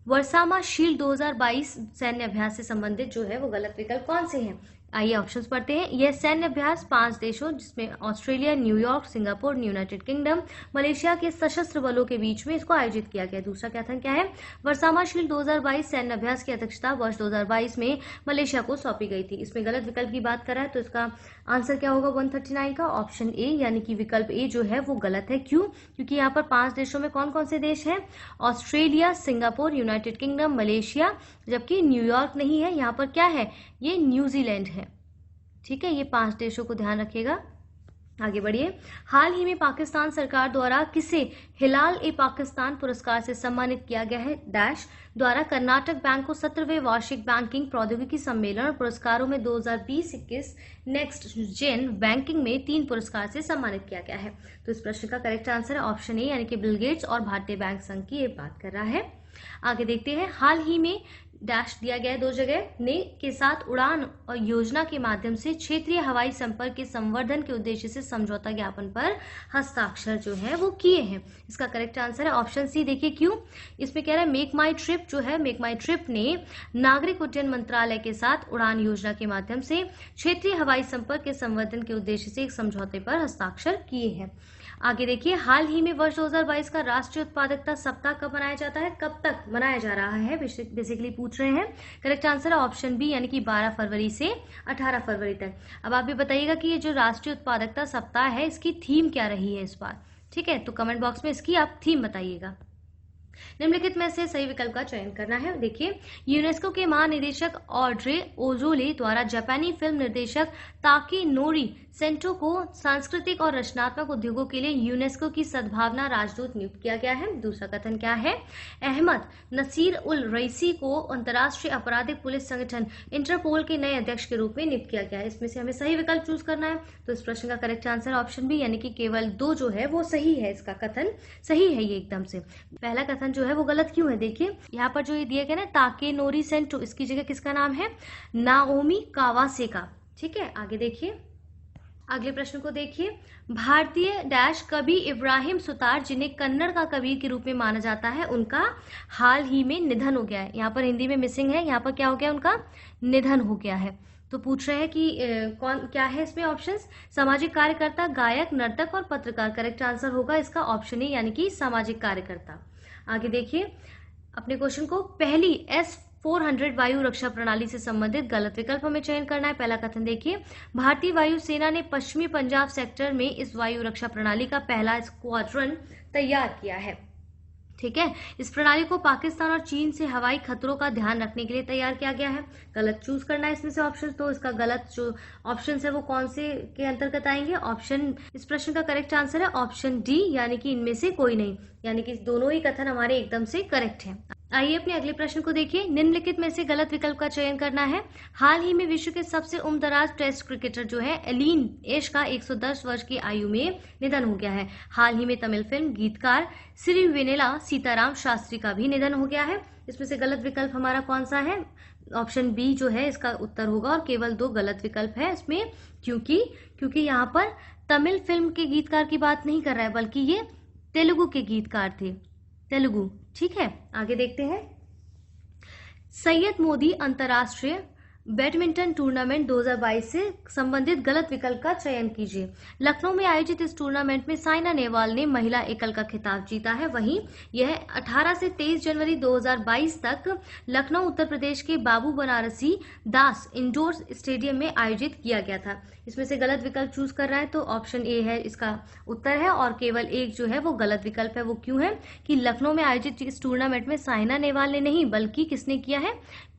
वर्सामा शील्ड 2022 सैन्य अभ्यास से संबंधित जो है वो गलत विकल्प कौन से हैं? आइए ऑप्शंस पढ़ते हैं। यह सैन्य अभ्यास 5 देशों जिसमें Australia, New York, Singapore, United kingdom, Malaysia के सशस्त्र बलों के बीच में इसको आयोजित किया गया। दूसरा कथन क्या है? वर्सामा शील्ड 2022 सैन्य अभ्यास की अध्यक्षता वर्ष 2022 में मलेशिया को सौंपी गई थी। इसमें गलत विकल्प की बात कर रहा है तो इसका आंसर क्या होगा 139 का? ऑप्शन ए, यानी कि विकल्प ए जो है वो गलत है। क्यों? क्योंकि यहाँ पर 5 देशों में कौन कौन से देश हैं? Australia, Singapore, United kingdom, Malaysia, जबकि न्यूयॉर्क नहीं है। यहाँ पर क्या है? ये न्यूजीलैंड है। ठीक है, ये 5 देशों को ध्यान रखिएगा। आगे बढ़िए। हाल ही में पाकिस्तान सरकार द्वारा किसे हिलाल ए पाकिस्तान पुरस्कार से सम्मानित किया गया है? डैश द्वारा कर्नाटक बैंक को 17वें वार्षिक बैंकिंग प्रौद्योगिकी सम्मेलन और पुरस्कारों में 2020-21 नेक्स्ट जेन बैंकिंग में 3 पुरस्कार से सम्मानित किया गया है। तो इस प्रश्न का करेक्ट आंसर है ऑप्शन ए, यानी कि बिल गेट्स और भारतीय बैंक संघ की ये बात कर रहा है। आगे देखते हैं। हाल ही में डैश दिया गया है 2 जगह ने के साथ उड़ान और योजना के माध्यम से क्षेत्रीय हवाई संपर्क के संवर्धन के उद्देश्य से समझौता ज्ञापन पर हस्ताक्षर जो है वो किए हैं। इसका करेक्ट आंसर है ऑप्शन सी। देखिए क्यों? इसमें कह रहा है मेक माई ट्रिप जो है, मेक माई ट्रिप ने नागरिक उड्डयन मंत्रालय के साथ उड़ान योजना के माध्यम से क्षेत्रीय हवाई संपर्क के संवर्धन के उद्देश्य से एक समझौते पर हस्ताक्षर किए हैं। आगे देखिए। हाल ही में वर्ष 2022 का राष्ट्रीय उत्पादकता सप्ताह कब मनाया जाता है? कब तक मनाया जा रहा है बेसिकली पूछ रहे हैं। करेक्ट आंसर है ऑप्शन बी, यानी कि 12 फरवरी से 18 फरवरी तक। अब आप भी बताइएगा कि ये जो राष्ट्रीय उत्पादकता सप्ताह है इसकी थीम क्या रही है इस बार? ठीक है, तो कमेंट बॉक्स में इसकी आप थीम बताइएगा। निम्नलिखित में से सही विकल्प का चयन करना है। देखिए, यूनेस्को के महानिदेशक ऑड्रे ओजोले द्वारा जापानी फिल्म निर्देशक ताकेनोरी सेंटो को सांस्कृतिक और रचनात्मक उद्योगों के लिए यूनेस्को की सद्भावना राजदूत नियुक्त किया गया है। दूसरा कथन क्या है? अहमद नसीर उल रईसी को अंतर्राष्ट्रीय आपराधिक पुलिस संगठन इंटरपोल के नए अध्यक्ष के रूप में नियुक्त किया गया है। इसमें से हमें सही विकल्प चूज करना है। तो इस प्रश्न का करेक्ट आंसर ऑप्शन बी, यानी कि केवल 2 जो है वो सही है। इसका कथन सही है ये एकदम से। पहला कथन जो है वो गलत क्यों है? देखिए, यहाँ पर जो ये दिया गया ना ताकेनोरी सेंटो, इसकी जगह किसका नाम है? नाओमी कावासेका। ठीक है, आगे देखिए। अगले प्रश्न को देखिए। भारतीय डैश कवि इब्राहिम सुतार, जिन्हें कन्नड़ का कबीर के रूप में माना जाता है, उनका हाल ही में निधन हो गया है। यहाँ पर हिंदी में मिसिंग है, यहाँ पर क्या हो गया? उनका निधन हो गया है। तो पूछ रहे हैं कि कौन क्या है इसमें ऑप्शंस? सामाजिक कार्यकर्ता, गायक, नर्तक और पत्रकार। करेक्ट आंसर होगा इसका ऑप्शन ए, यानी कि सामाजिक कार्यकर्ता। आगे देखिए अपने क्वेश्चन को। पहली S-400 वायु रक्षा प्रणाली से संबंधित गलत विकल्प हमें चयन करना है। पहला कथन देखिए, भारतीय वायु सेना ने पश्चिमी पंजाब सेक्टर में इस वायु रक्षा प्रणाली का पहला स्क्वाड्रन तैयार किया है। ठीक है, इस प्रणाली को पाकिस्तान और चीन से हवाई खतरों का ध्यान रखने के लिए तैयार किया गया है। गलत चूज करना है इसमें से ऑप्शन। तो इसका गलत जो ऑप्शन है वो कौन से के अंतर्गत आएंगे? ऑप्शन, इस प्रश्न का करेक्ट आंसर है ऑप्शन डी, यानी कि इनमें से कोई नहीं, यानी कि दोनों ही कथन हमारे एकदम से करेक्ट हैं। आइए अपने अगले प्रश्न को देखिए। निम्नलिखित में से गलत विकल्प का चयन करना है। हाल ही में विश्व के सबसे उम्रदराज टेस्ट क्रिकेटर जो है एलिन एश का 110 वर्ष की आयु में निधन हो गया है। हाल ही में तमिल फिल्म गीतकार सिरिवेनेला सीताराम शास्त्री का भी निधन हो गया है। इसमें से गलत विकल्प हमारा कौन सा है? ऑप्शन बी जो है इसका उत्तर होगा, और केवल 2 गलत विकल्प है इसमें। क्योंकि यहाँ पर तमिल फिल्म के गीतकार की बात नहीं कर रहा है, बल्कि ये तेलुगु के गीतकार थे, तेलुगु। ठीक है, आगे देखते हैं। सैयद मोदी अंतर्राष्ट्रीय बैडमिंटन टूर्नामेंट 2022 से संबंधित गलत विकल्प का चयन कीजिए। लखनऊ में आयोजित इस टूर्नामेंट में साइना नेहवाल ने महिला एकल का खिताब जीता है। वहीं यह 18 से 23 जनवरी 2022 तक लखनऊ उत्तर प्रदेश के बाबू बनारसी दास इंडोर स्टेडियम में आयोजित किया गया था। इसमें से गलत विकल्प चूज कर रहा है तो ऑप्शन ए है इसका उत्तर है, और केवल एक जो है वो गलत विकल्प है। वो क्यों है? कि लखनऊ में आयोजित इस टूर्नामेंट में साइना नेहवाल ने नहीं, बल्कि किसने किया है?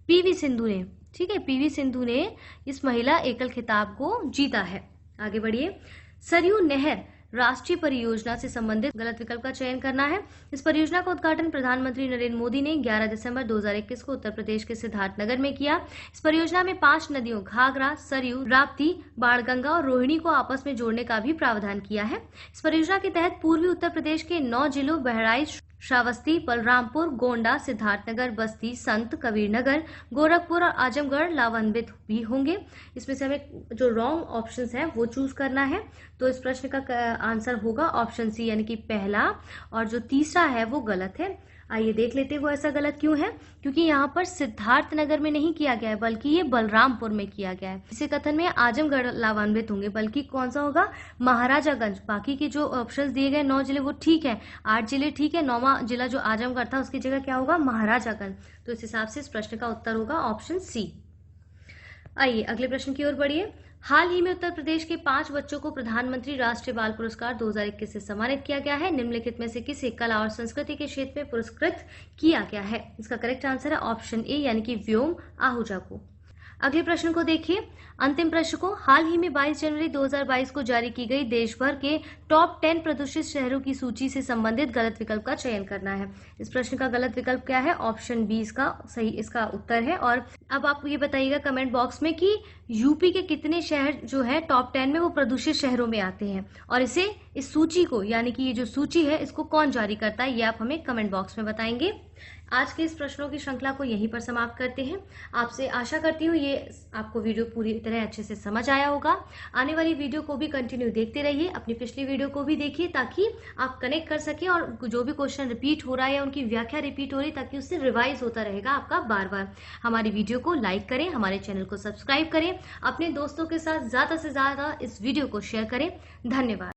पीवी सिंधु ने। ठीक है, पीवी सिंधु ने इस महिला एकल खिताब को जीता है। आगे बढ़िए। सरयू नहर राष्ट्रीय परियोजना से संबंधित गलत विकल्प का चयन करना है। इस परियोजना का उद्घाटन प्रधानमंत्री नरेंद्र मोदी ने 11 दिसंबर 2021 को उत्तर प्रदेश के सिद्धार्थनगर में किया। इस परियोजना में 5 नदियों घाघरा, सरयू, राप्ती, बाणगंगा और रोहिणी को आपस में जोड़ने का भी प्रावधान किया है। इस परियोजना के तहत पूर्वी उत्तर प्रदेश के 9 जिलों बहराइच, श्रावस्ती, बलरामपुर, गोंडा, सिद्धार्थनगर, बस्ती, संत कबीरनगर, गोरखपुर और आजमगढ़ लाभान्वित भी होंगे। इसमें से हमें जो रॉन्ग ऑप्शंस हैं वो चूज करना है। तो इस प्रश्न का आंसर होगा ऑप्शन सी यानी कि पहला, और जो तीसरा है वो गलत है। आइए देख लेते हैं वो ऐसा गलत क्यों है। क्योंकि यहाँ पर सिद्धार्थनगर में नहीं किया गया है बल्कि ये बलरामपुर में किया गया है। इसी कथन में आजमगढ़ लाभान्वित होंगे, बल्कि कौन सा होगा, महाराजागंज। बाकी के जो ऑप्शंस दिए गए 9 जिले वो ठीक है, 8 जिले ठीक है, 9वां जिला जो आजमगढ़ था उसकी जगह क्या होगा, महाराजागंज। तो इस हिसाब से इस प्रश्न का उत्तर होगा ऑप्शन सी। आइए अगले प्रश्न की ओर बढ़िए। हाल ही में उत्तर प्रदेश के 5 बच्चों को प्रधानमंत्री राष्ट्रीय बाल पुरस्कार 2021 से सम्मानित किया गया है। निम्नलिखित में से किसे कला और संस्कृति के क्षेत्र में पुरस्कृत किया गया है। इसका करेक्ट आंसर है ऑप्शन ए यानी कि व्योम आहूजा को। अगले प्रश्न को देखिए। अंतिम प्रश्न को, हाल ही में 22 जनवरी 2022 को जारी की गई देश भर के टॉप 10 प्रदूषित शहरों की सूची से संबंधित गलत विकल्प का चयन करना है। इस प्रश्न का गलत विकल्प क्या है, ऑप्शन बी इसका सही इसका उत्तर है। और अब आप ये बताइएगा कमेंट बॉक्स में कि यूपी के कितने शहर जो है टॉप 10 में वो प्रदूषित शहरों में आते हैं, और इस सूची को यानी कि ये जो सूची है इसको कौन जारी करता है, ये आप हमें कमेंट बॉक्स में बताएंगे। आज के इस प्रश्नों की श्रृंखला को यहीं पर समाप्त करते हैं। आपसे आशा करती हूँ ये आपको वीडियो पूरी तरह अच्छे से समझ आया होगा। आने वाली वीडियो को भी कंटिन्यू देखते रहिए, अपनी पिछली वीडियो को भी देखिए ताकि आप कनेक्ट कर सकें, और जो भी क्वेश्चन रिपीट हो रहा है या उनकी व्याख्या रिपीट हो रही है ताकि उससे रिवाइज होता रहेगा आपका बार बार। हमारी वीडियो को लाइक करें, हमारे चैनल को सब्सक्राइब करें, अपने दोस्तों के साथ ज्यादा से ज्यादा इस वीडियो को शेयर करें। धन्यवाद।